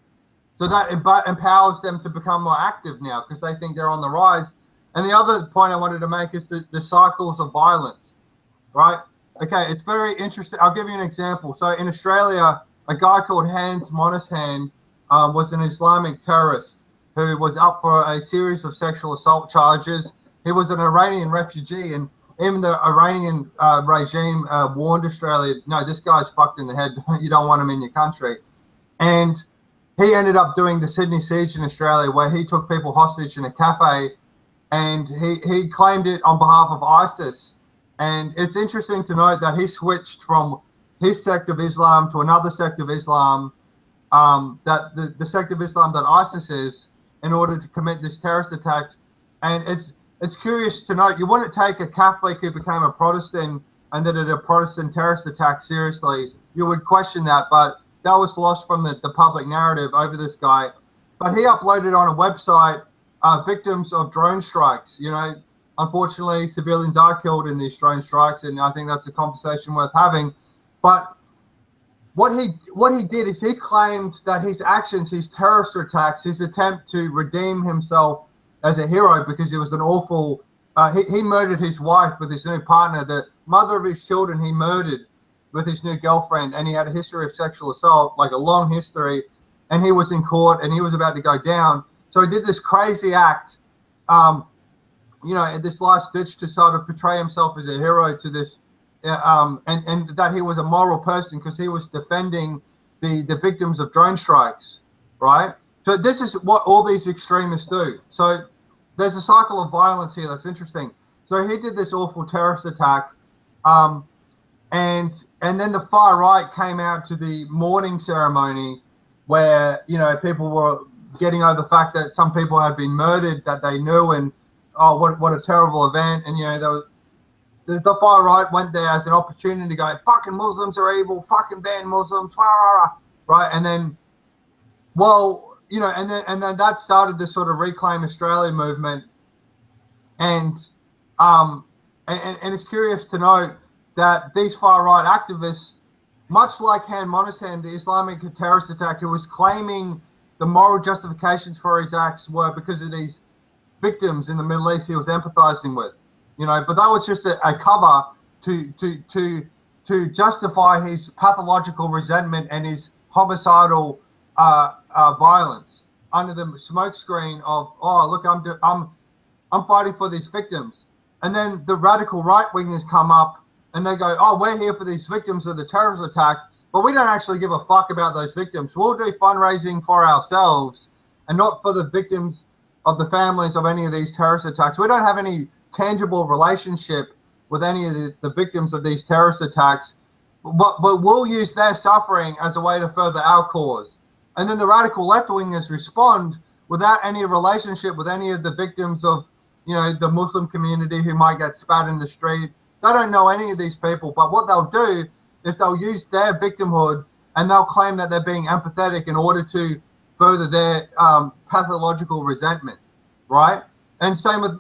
So that empowers them to become more active now, because they think they're on the rise. And the other point I wanted to make is the cycles of violence, right? Okay, it's very interesting. I'll give you an example. So in Australia, a guy called Hans Monishan was an Islamic terrorist who was up for a series of sexual assault charges. He was an Iranian refugee, and even the Iranian regime warned Australia, no, this guy's fucked in the head. You don't want him in your country. And he ended up doing the Sydney siege in Australia, where he took people hostage in a cafe, and he claimed it on behalf of ISIS. And it's interesting to note that he switched from his sect of Islam to another sect of Islam, that the sect of Islam that ISIS is, in order to commit this terrorist attack. And it's curious to note, you wouldn't take a Catholic who became a Protestant and did a Protestant terrorist attack seriously. You would question that, but that was lost from the public narrative over this guy. But he uploaded on a website victims of drone strikes. Unfortunately, civilians are killed in these drone strikes, and I think that's a conversation worth having. But what he did is he claimed that his actions, his terrorist attacks, his attempt to redeem himself as a hero, because he was an awful, he murdered his wife with his new partner, the mother of his children he murdered with his new girlfriend, and he had a history of sexual assault, like a long history, and he was in court and he was about to go down. So he did this crazy act, in this last ditch to sort of portray himself as a hero to this, and that he was a moral person because he was defending the victims of drone strikes, right? So this is what all these extremists do. So there's a cycle of violence here that's interesting. So he did this awful terrorist attack, and then the far right came out to the mourning ceremony where, people were getting over the fact that some people had been murdered that they knew, and oh, what a terrible event. And the far right went there as an opportunity to go, fucking Muslims are evil, fucking ban Muslims, right? And then, and then that started this sort of Reclaim Australia movement. And it's curious to note that these far right activists, much like Han Monishan, the Islamic terrorist attack, who was claiming the moral justifications for his acts were because of these victims in the Middle East he was empathizing with, but that was just a cover to justify his pathological resentment and his homicidal violence under the smokescreen of, oh, look, I'm fighting for these victims. and then the radical right-wingers come up and they go, oh, we're here for these victims of the terrorist attack, but we don't actually give a fuck about those victims. We'll do fundraising for ourselves and not for the victims of the families of any of these terrorist attacks. We don't have any tangible relationship with any of the victims of these terrorist attacks, but we'll use their suffering as a way to further our cause. And then the radical left-wingers respond without any relationship with any of the victims of, you know, the Muslim community who might get spat in the street. They don't know any of these people, but what they'll do is they'll use their victimhood and they'll claim that they're being empathetic in order to further their pathological resentment, right? And same with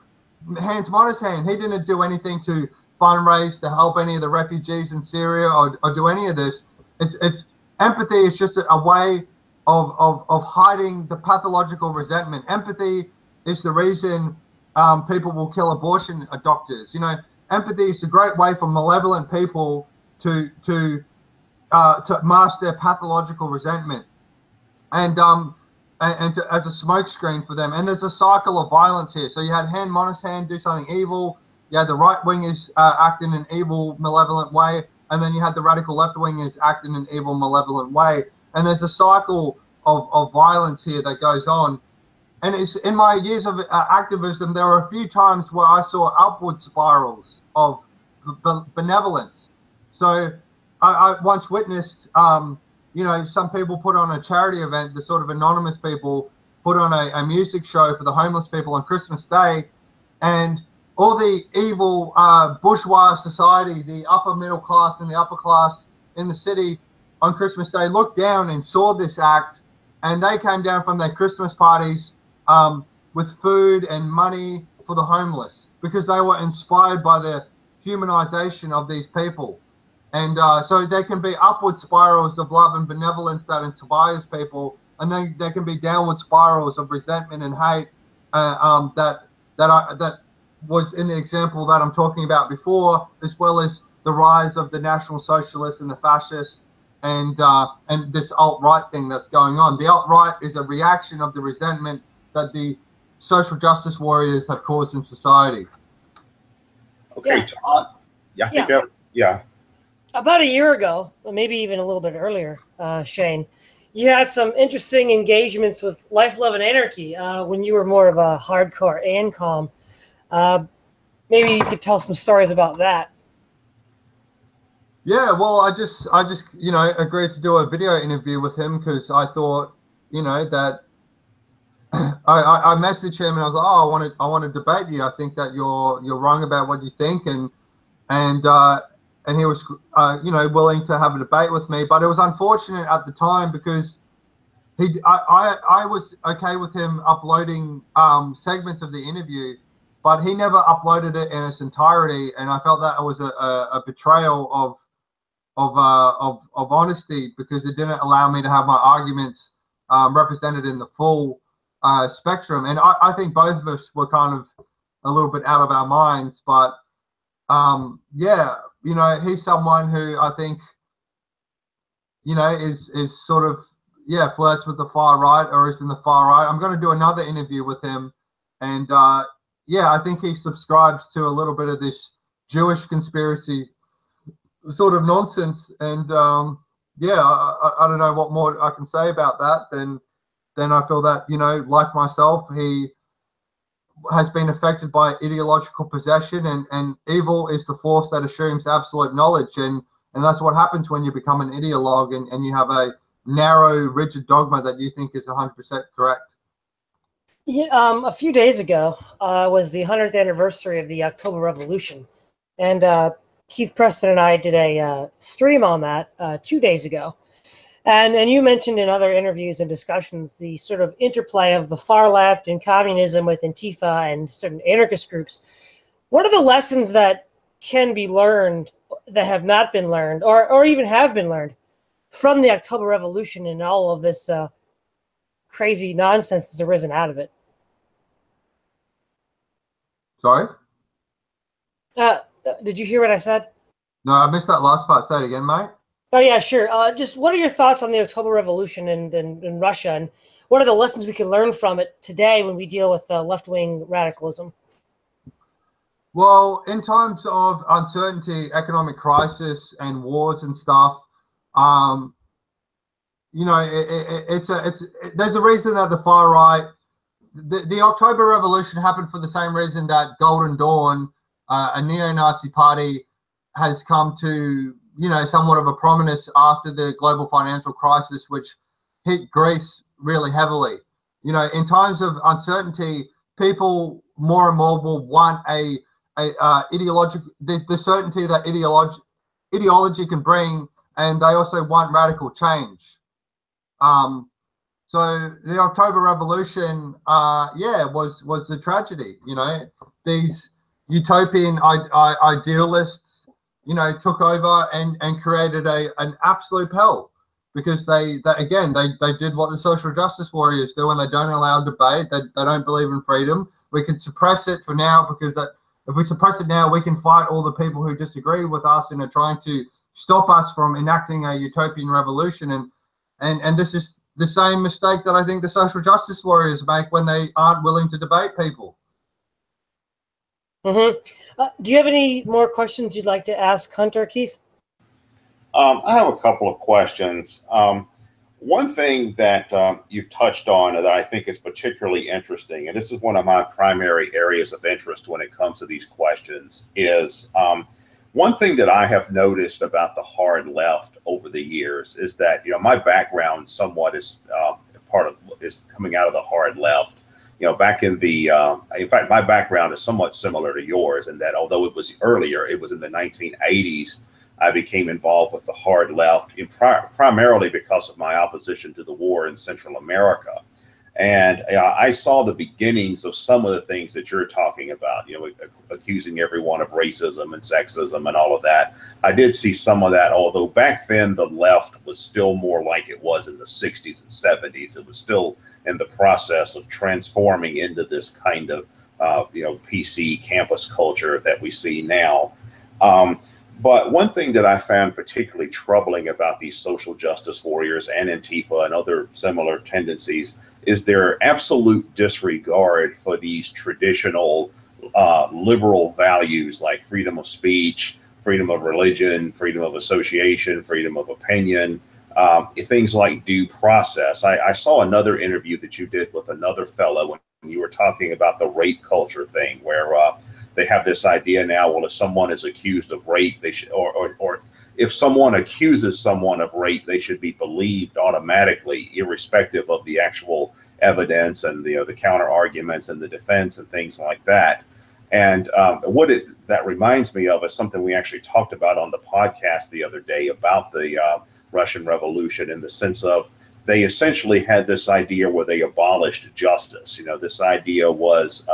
Hans Monishan. He didn't do anything to fundraise to help any of the refugees in Syria or do any of this. It's empathy is just a way of hiding the pathological resentment. Empathy is the reason people will kill abortion doctors. You know, empathy is a great way for malevolent people to mask their pathological resentment and as a smokescreen for them. And there's a cycle of violence here. So you had Hans Monishan do something evil. You had the right wingers act in an evil, malevolent way, and then you had the radical left wingers act in an evil, malevolent way. And there's a cycle of violence here that goes on. And it's in my years of activism, there were a few times where I saw upward spirals of benevolence. So I once witnessed, you know, some people put on a charity event, the sort of anonymous people put on a music show for the homeless people on Christmas Day, and all the evil bourgeois society, the upper middle class and the upper class in the city on Christmas Day looked down and saw this act, and they came down from their Christmas parties with food and money for the homeless because they were inspired by the humanization of these people. And so there can be upward spirals of love and benevolence that inspires people, and then there can be downward spirals of resentment and hate that was in the example that I'm talking about before, as well as the rise of the National Socialists and the fascists and this alt-right thing that's going on. The alt-right is a reaction of the resentment that the social justice warriors have caused in society. Okay, Yeah. Todd. Yeah. About a year ago, or maybe even a little bit earlier, Shayne, you had some interesting engagements with Life, Love, and Anarchy when you were more of a hardcore ANCOM. Maybe you could tell some stories about that. Yeah, well, I just you know, agreed to do a video interview with him because I thought, you know, that I messaged him and I was like, oh, I want to debate you. I think that you're wrong about what you think, and he was you know, willing to have a debate with me. But it was unfortunate at the time because I was okay with him uploading segments of the interview, but he never uploaded it in its entirety, and I felt that it was a betrayal of honesty because it didn't allow me to have my arguments represented in the full spectrum. And I think both of us were kind of a little bit out of our minds, but yeah, you know, he's someone who I think, you know, is sort of, yeah, flirts with the far right or is in the far right. I'm going to do another interview with him, and yeah, I think he subscribes to a little bit of this Jewish conspiracy sort of nonsense. And yeah, I don't know what more I can say about that. Then I feel that, you know, like myself, he has been affected by ideological possession, and evil is the force that assumes absolute knowledge. And that's what happens when you become an ideologue and you have a narrow, rigid dogma that you think is 100% correct. Yeah, a few days ago was the 100th anniversary of the October Revolution, and Keith Preston and I did a stream on that 2 days ago. And you mentioned in other interviews and discussions the sort of interplay of the far left and communism with Antifa and certain anarchist groups. What are the lessons that can be learned that have not been learned or even have been learned from the October Revolution and all of this crazy nonsense that's arisen out of it? Sorry? Did you hear what I said? No, I missed that last part. Say it again, mate. Oh, yeah, sure. Just what are your thoughts on the October Revolution in Russia, and what are the lessons we can learn from it today when we deal with left-wing radicalism? Well, in times of uncertainty, economic crisis, and wars and stuff, you know, there's a reason that the far right, the October Revolution happened for the same reason that Golden Dawn, a neo-Nazi party, has come to, you know, somewhat of a prominence after the global financial crisis, which hit Greece really heavily. You know, in times of uncertainty, people more and more will want the certainty that ideology can bring, and they also want radical change. So the October Revolution, was a tragedy. You know, these utopian idealists, you know, took over and created an absolute hell, because they did what the social justice warriors do, and they don't allow debate. They don't believe in freedom. We can suppress it for now, because if we suppress it now, we can fight all the people who disagree with us and are trying to stop us from enacting a utopian revolution. And this is the same mistake that I think the social justice warriors make when they aren't willing to debate people. Mm-hmm. Do you have any more questions you'd like to ask Hunter, Keith? I have a couple of questions. One thing that you've touched on that I think is particularly interesting, and this is one of my primary areas of interest when it comes to these questions, is one thing that I have noticed about the hard left over the years is that, you know, my background somewhat is is coming out of the hard left. You know, back in fact, my background is somewhat similar to yours in that although it was earlier, it was in the 1980s, I became involved with the hard left, primarily because of my opposition to the war in Central America. And I saw the beginnings of some of the things that you're talking about, you know, accusing everyone of racism and sexism and all of that. I did see some of that, although back then the left was still more like it was in the 60s and 70s. It was still in the process of transforming into this kind of, PC campus culture that we see now. But one thing that I found particularly troubling about these social justice warriors and Antifa and other similar tendencies is their absolute disregard for these traditional liberal values like freedom of speech, freedom of religion, freedom of association, freedom of opinion, things like due process. I saw another interview that you did with another fellow when you were talking about the rape culture thing, where they have this idea now, well, if someone is accused of rape, they should, or if someone accuses someone of rape, they should be believed automatically, irrespective of the actual evidence and the counter arguments and the defense and things like that. And that reminds me of is something we actually talked about on the podcast the other day about the Russian Revolution, in the sense of they essentially had this idea where they abolished justice. You know, this idea was,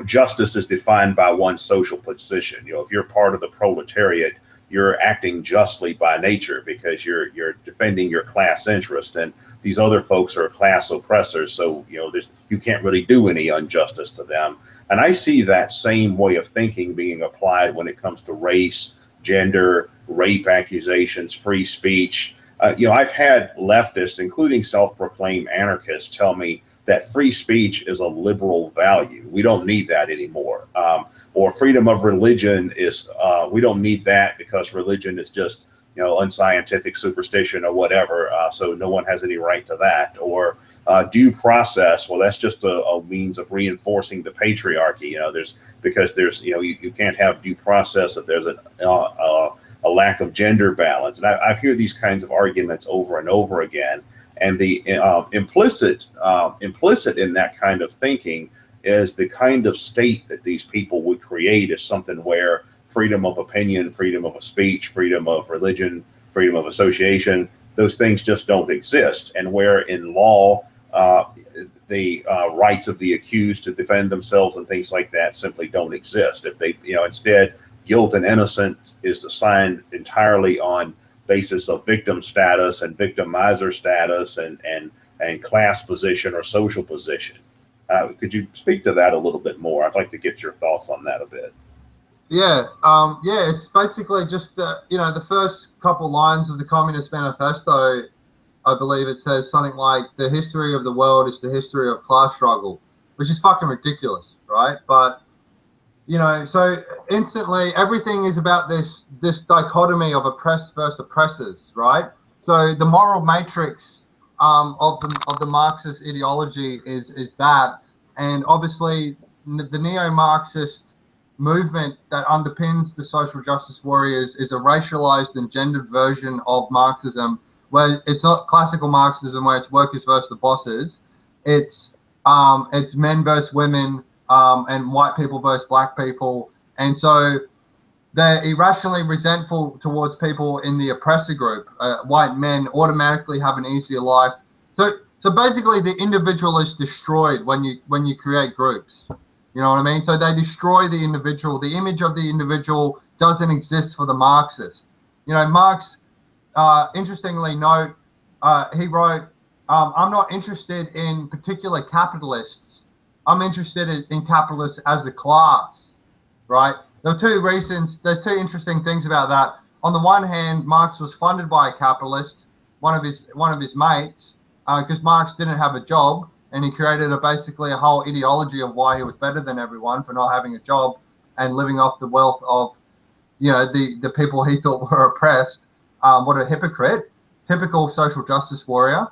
justice is defined by one's social position. You know, if you're part of the proletariat, you're acting justly by nature because you're defending your class interest, and these other folks are class oppressors. So, you know, you can't really do any injustice to them. And I see that same way of thinking being applied when it comes to race, gender, rape accusations, free speech. I've had leftists, including self-proclaimed anarchists, tell me that free speech is a liberal value. We don't need that anymore. Or freedom of religion is, we don't need that because religion is just, unscientific superstition or whatever. So no one has any right to that. Or due process, well, that's just a means of reinforcing the patriarchy. You can't have due process if there's a lack of gender balance. And I've heard these kinds of arguments over and over again. And the implicit in that kind of thinking is the kind of state that these people would create is something where freedom of opinion, freedom of speech, freedom of religion, freedom of association, those things just don't exist. And where in law, the rights of the accused to defend themselves and things like that simply don't exist. If they, instead, guilt and innocence is assigned entirely on basis of victim status and victimizer status and class position or social position. Could you speak to that a little bit more? I'd like to get your thoughts on that a bit. Yeah, it's basically just the first couple lines of the Communist Manifesto. I believe it says something like the history of the world is the history of class struggle, which is fucking ridiculous, right? But So instantly everything is about this dichotomy of oppressed versus oppressors, right? So the moral matrix of the Marxist ideology is that, and obviously the neo-Marxist movement that underpins the social justice warriors is a racialized and gendered version of Marxism, where it's not classical Marxism where it's workers versus the bosses. It's men versus women, and white people versus black people. And so they're irrationally resentful towards people in the oppressor group. White men automatically have an easier life. So basically the individual is destroyed when you create groups. You know what I mean? So they destroy the individual. The image of the individual doesn't exist for the Marxist. Marx, interestingly note, he wrote, I'm not interested in particular capitalists. I'm interested in capitalists as a class, right? There's two interesting things about that. On the one hand, Marx was funded by a capitalist, one of his mates, because Marx didn't have a job, and he created basically a whole ideology of why he was better than everyone for not having a job and living off the wealth of, the people he thought were oppressed. What a hypocrite! Typical social justice warrior.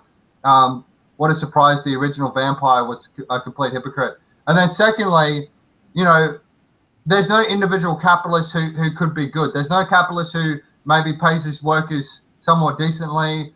What a surprise! The original vampire was a complete hypocrite. And then secondly, there's no individual capitalist who could be good. There's no capitalist who maybe pays his workers somewhat decently,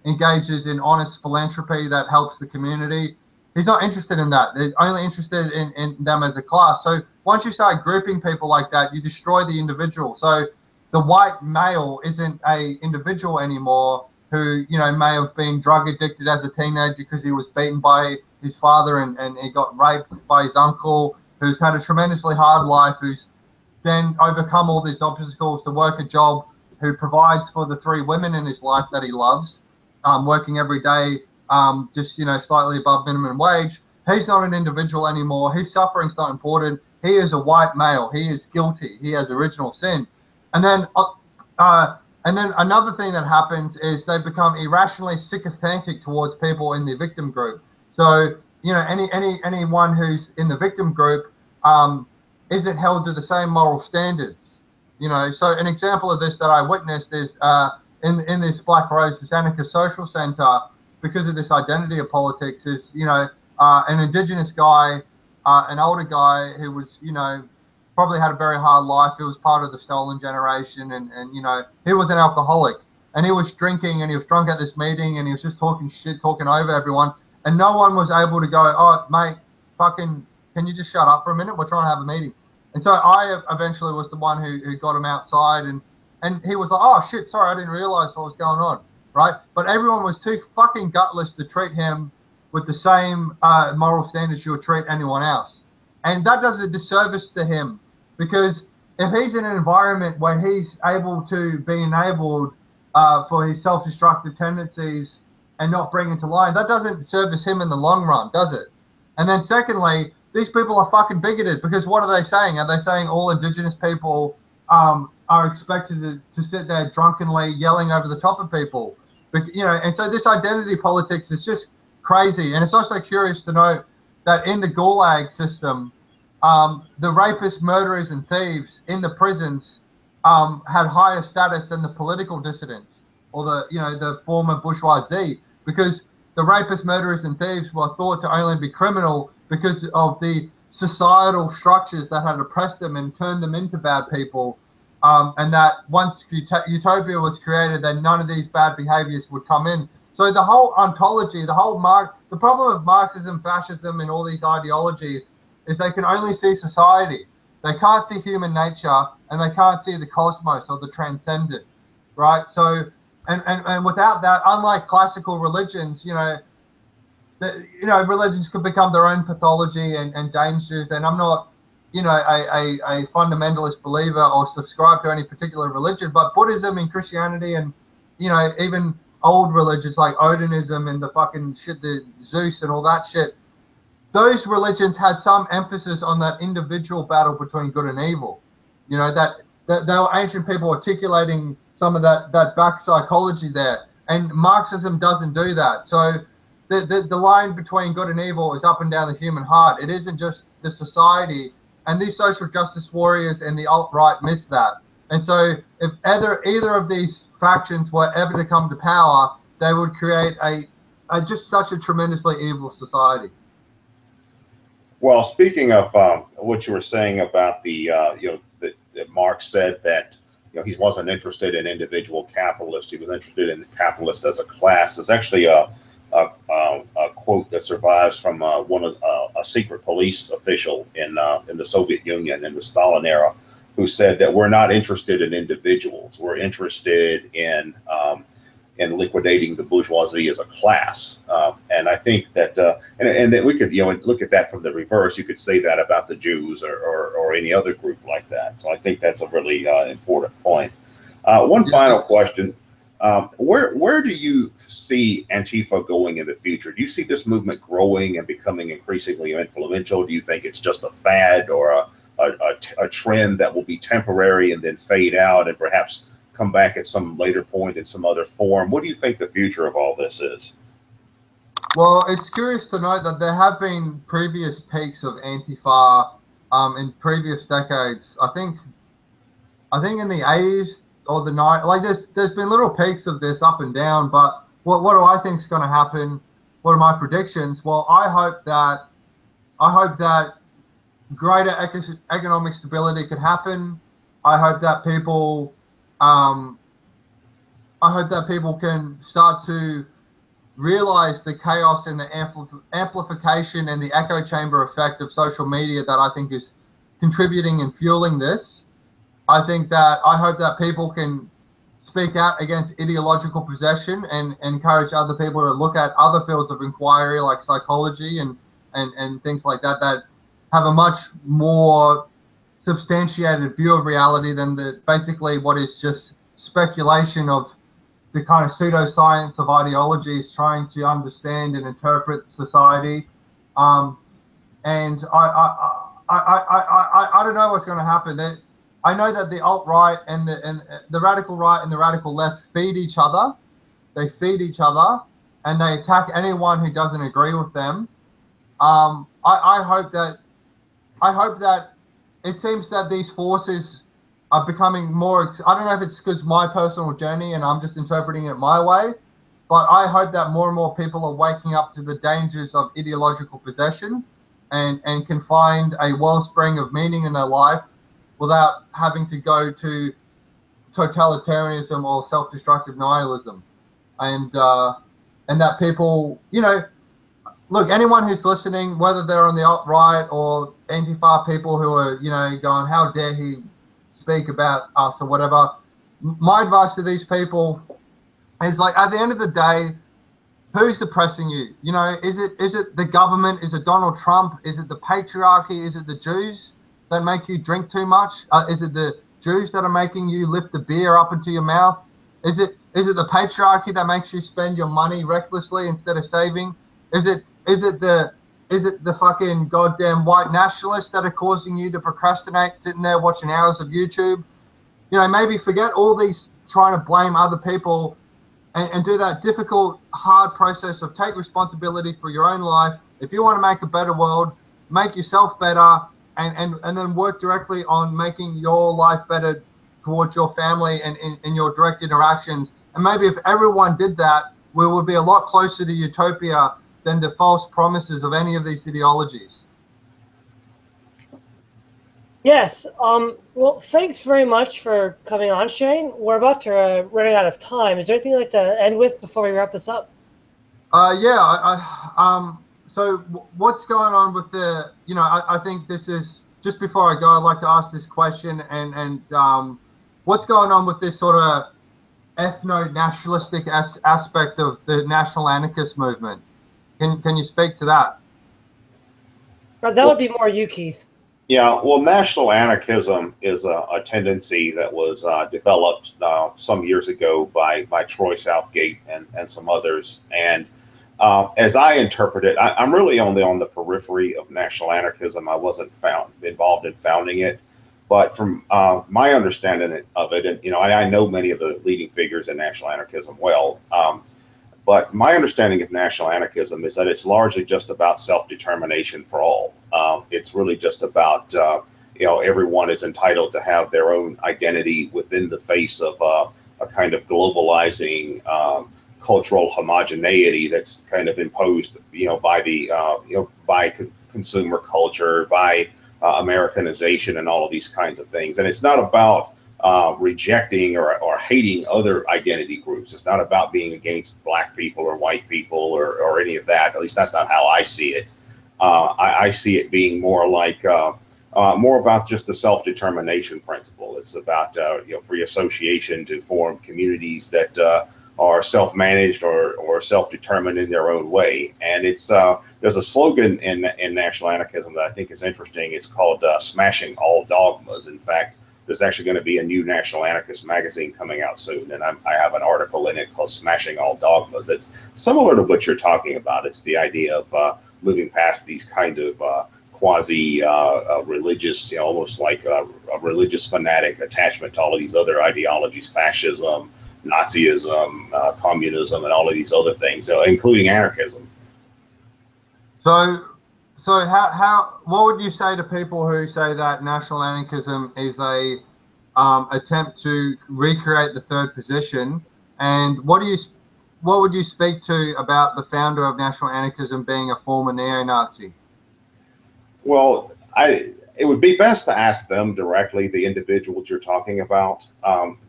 engages in honest philanthropy that helps the community. He's not interested in that. He's only interested in them as a class. So once you start grouping people like that, you destroy the individual. So the white male isn't a individual anymore who, may have been drug addicted as a teenager because he was beaten by his father and he got raped by his uncle, who's had a tremendously hard life, who's then overcome all these obstacles to work a job, who provides for the 3 women in his life that he loves, working every day, just, slightly above minimum wage. He's not an individual anymore. His suffering's not important. He is a white male. He is guilty. He has original sin. And then another thing that happens is they become irrationally sycophantic towards people in the victim group. So, anyone who's in the victim group isn't held to the same moral standards. So an example of this that I witnessed is in this Black Rose, this anarchist social center, because of this identity of politics, is, an indigenous guy, an older guy who was, probably had a very hard life. He was part of the stolen generation, and he was an alcoholic, and he was drinking, and he was drunk at this meeting, and he was just talking shit, talking over everyone, and no one was able to go, oh, mate, fucking, can you just shut up for a minute? We're trying to have a meeting. And so I eventually was the one who got him outside, and he was like, oh, shit, sorry, I didn't realize what was going on, right? But everyone was too fucking gutless to treat him with the same moral standards you would treat anyone else. And that does a disservice to him, because if he's in an environment where he's able to be enabled for his self-destructive tendencies and not bring it to line, that doesn't service him in the long run, does it? And then secondly, these people are fucking bigoted, because what are they saying? Are they saying all indigenous people are expected to sit there drunkenly yelling over the top of people? But, and so this identity politics is just crazy. And it's also curious to note that in the Gulag system, the rapists, murderers, and thieves in the prisons had higher status than the political dissidents or the former bourgeoisie, because the rapists, murderers, and thieves were thought to only be criminal because of the societal structures that had oppressed them and turned them into bad people. And that once utopia was created, then none of these bad behaviors would come in. So the whole ontology, the problem of Marxism, fascism, and all these ideologies is they can only see society. They can't see human nature, and they can't see the cosmos or the transcendent, right? So, and without that, unlike classical religions, religions could become their own pathology and dangers. And I'm not, a fundamentalist believer or subscribe to any particular religion, but Buddhism and Christianity and, even old religions like Odinism and the fucking shit, the Zeus and all that shit, those religions had some emphasis on that individual battle between good and evil. That they were ancient people articulating some of that back psychology there. And Marxism doesn't do that. So the line between good and evil is up and down the human heart. It isn't just the society. and these social justice warriors and the alt-right miss that. And so if either of these factions were ever to come to power, they would create just such a tremendously evil society. Well, speaking of what you were saying about the that Marx said that he wasn't interested in individual capitalists; he was interested in the capitalist as a class. There's actually a quote that survives from a secret police official in the Soviet Union in the Stalin era, who said that we're not interested in individuals; we're interested in liquidating the bourgeoisie as a class. And I think that, and that we could, look at that from the reverse. You could say that about the Jews or any other group like that. So I think that's a really important point. One final question. Where do you see Antifa going in the future? Do you see this movement growing and becoming increasingly influential? Do you think it's just a fad or a trend that will be temporary and then fade out and perhaps come back at some later point in some other form? What do you think the future of all this is? Well, it's curious to note that there have been previous peaks of Antifa in previous decades. I think in the 80s or the 90s, like there's been little peaks of this up and down. But what do I think is going to happen? What are my predictions? Well, I hope that greater economic stability could happen. I hope that people can start to realize the chaos and the amplification and the echo chamber effect of social media that I think is contributing and fueling this. I hope that people can speak out against ideological possession and encourage other people to look at other fields of inquiry like psychology and things like that have a much more substantiated view of reality than basically what is just speculation of the kind of pseudoscience of ideologies trying to understand and interpret society. And I don't know what's going to happen. I know that the alt-right and the radical right and the radical left feed each other. They feed each other and they attack anyone who doesn't agree with them. I hope that it seems that these forces are becoming more, I don't know if it's because my personal journey and I'm just interpreting it my way, but I hope that more and more people are waking up to the dangers of ideological possession and can find a wellspring of meaning in their life without having to go to totalitarianism or self-destructive nihilism. And that people, look, anyone who's listening, whether they're on the alt-right or Antifa people who are, going, how dare he speak about us or whatever. My advice to these people is, like, at the end of the day, who's oppressing you? Is it the government? Is it Donald Trump? Is it the patriarchy? Is it the Jews that make you drink too much? Is it the Jews that are making you lift the beer up into your mouth? Is it the patriarchy that makes you spend your money recklessly instead of saving? Is it the fucking goddamn white nationalists that are causing you to procrastinate, sitting there watching hours of YouTube? Maybe forget all these trying to blame other people and do that difficult, hard process of take responsibility for your own life. If you want to make a better world, make yourself better and then work directly on making your life better towards your family and in your direct interactions. And maybe if everyone did that, we would be a lot closer to utopia than the false promises of any of these ideologies. Yes. Well, thanks very much for coming on, Shayne. We're about to running out of time. Is there anything you'd like to end with before we wrap this up? So what's going on with the, I think this is, just before I go, I'd like to ask this question and what's going on with this sort of ethno-nationalistic aspect of the national anarchist movement? Can you speak to that? That would be more you, Keith. Yeah, well, national anarchism is a tendency that was developed some years ago by Troy Southgate and some others. And as I interpret it, I'm really only on the periphery of national anarchism. I wasn't involved in founding it. But from my understanding of it, and I know many of the leading figures in national anarchism well, but my understanding of national anarchism is that it's largely just about self-determination for all. It's really just about everyone is entitled to have their own identity within the face of a kind of globalizing cultural homogeneity that's kind of imposed, by the by consumer culture, by Americanization, and all of these kinds of things. And it's not about rejecting or hating other identity groups. It's not about being against black people or white people or any of that. At least that's not how I see it. I see it being more like more about just the self-determination principle. It's about free association to form communities that are self-managed or self-determined in their own way. And it's there's a slogan in national anarchism that I think is interesting. It's called "Smashing All Dogmas." In fact, there's actually going to be a new National Anarchist magazine coming out soon, and I have an article in it called "Smashing All Dogmas." It's similar to what you're talking about. It's the idea of moving past these kind of quasi religious, almost like a religious fanatic attachment to all of these other ideologies, fascism, Nazism, communism, and all of these other things, including anarchism. So what would you say to people who say that national anarchism is a attempt to recreate the third position? And what would you speak to about the founder of national anarchism being a former neo-Nazi? Well, it would be best to ask them directly, the individuals you're talking about,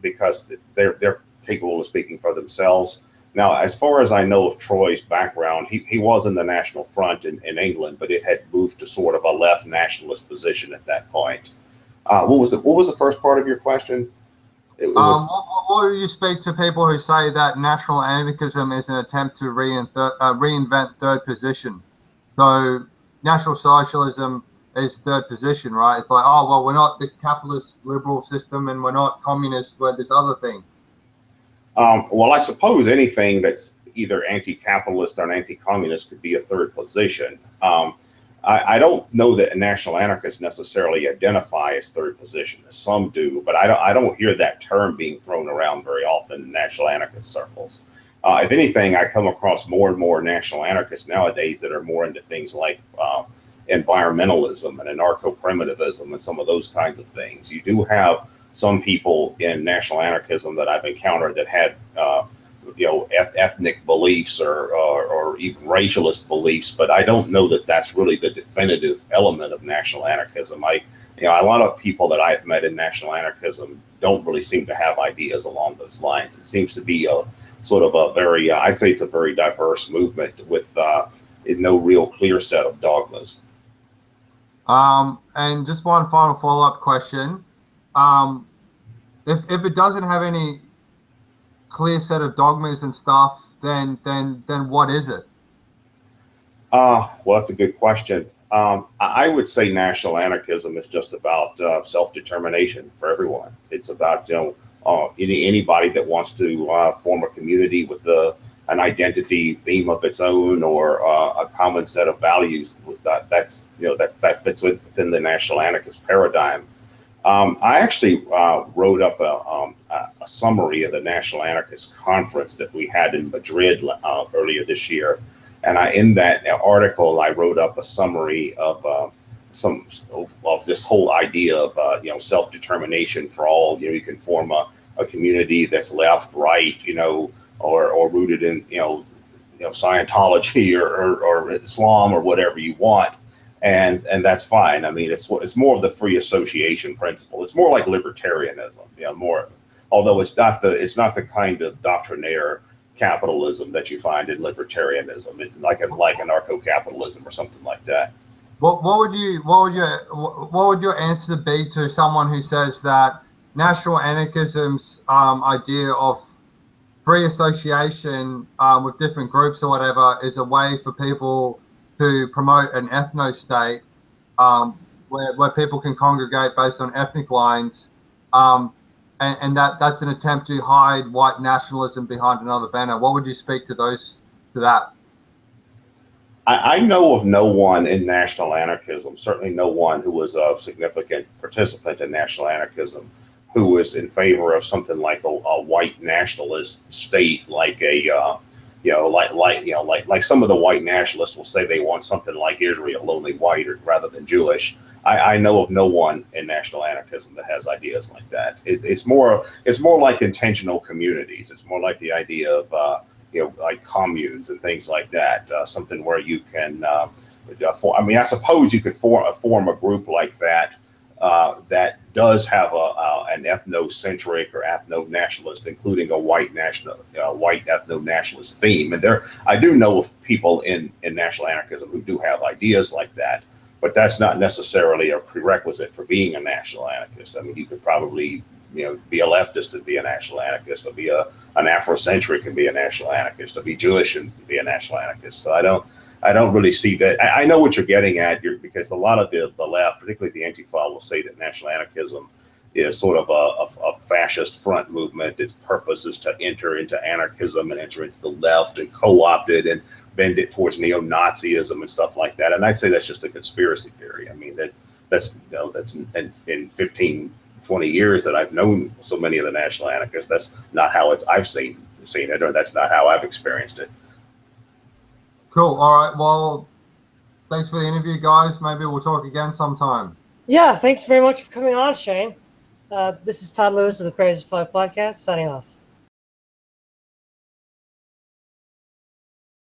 because they're capable of speaking for themselves. Now, as far as I know of Troy's background, he was in the National Front in England, but it had moved to sort of a left nationalist position at that point. What was the first part of your question? What would you speak to people who say that national anarchism is an attempt to reinvent third position? So National Socialism is third position, right? It's like, oh, well, we're not the capitalist liberal system and we're not communist, we're this other thing. Well, I suppose anything that's either anti-capitalist or anti-communist could be a third position. I don't know that national anarchists necessarily identify as third position, as some do, but I don't hear that term being thrown around very often in national anarchist circles. If anything, I come across more and more national anarchists nowadays that are more into things like environmentalism and anarcho-primitivism and some of those kinds of things. You do have some people in national anarchism that I've encountered that had ethnic beliefs or even racialist beliefs, but I don't know that that's really the definitive element of national anarchism. A lot of people that I've met in national anarchism don't really seem to have ideas along those lines. It seems to be a sort of a very, I'd say it's a very diverse movement with no real clear set of dogmas. And just one final follow-up question. If it doesn't have any clear set of dogmas and stuff, then what is it? Well, that's a good question. I would say national anarchism is just about self-determination for everyone. It's about anybody that wants to form a community with an identity theme of its own or a common set of values that fits within the national anarchist paradigm. I actually wrote up a summary of the National Anarchist Conference that we had in Madrid earlier this year. And in that article, I wrote up a summary of some of this whole idea of self-determination for all. You can form a community that's left, right, or rooted in Scientology or Islam or whatever you want. And that's fine. I mean, it's more of the free association principle. It's more like libertarianism, although it's not the kind of doctrinaire capitalism that you find in libertarianism. It's like anarcho-capitalism or something like that. What would your answer be to someone who says that national anarchism's idea of free association with different groups or whatever is a way for people to promote an ethno-state where people can congregate based on ethnic lines, and that's an attempt to hide white nationalism behind another banner? What would you speak to that? I know of no one in national anarchism, certainly no one who was a significant participant in national anarchism, who was in favor of something like a white nationalist state, like like some of the white nationalists will say they want something like Israel, only white rather than Jewish. I know of no one in national anarchism that has ideas like that. It's more like intentional communities. It's more like the idea of like communes and things like that. Something where you can, I suppose you could form a group like that that does have an ethnocentric or ethno-nationalist, including a white ethno-nationalist theme. And I do know of people in national anarchism who do have ideas like that, but that's not necessarily a prerequisite for being a national anarchist. I mean, you could probably be a leftist and be a national anarchist, or be an Afrocentric and be a national anarchist, or be Jewish and be a national anarchist. So I don't really see that. I know what you're getting at, because a lot of the left, particularly the Antifa, will say that national anarchism is sort of a fascist front movement. Its purpose is to enter into anarchism and enter into the left and co-opt it and bend it towards neo-Nazism and stuff like that. And I'd say that's just a conspiracy theory. I mean, that's in 15, 20 years that I've known so many of the national anarchists, that's not how I've seen it, or that's not how I've experienced it. Cool. All right. Well, thanks for the interview, guys. Maybe we'll talk again sometime. Yeah, thanks very much for coming on, Shayne. This is Todd Lewis of the Praise of Folly podcast, signing off.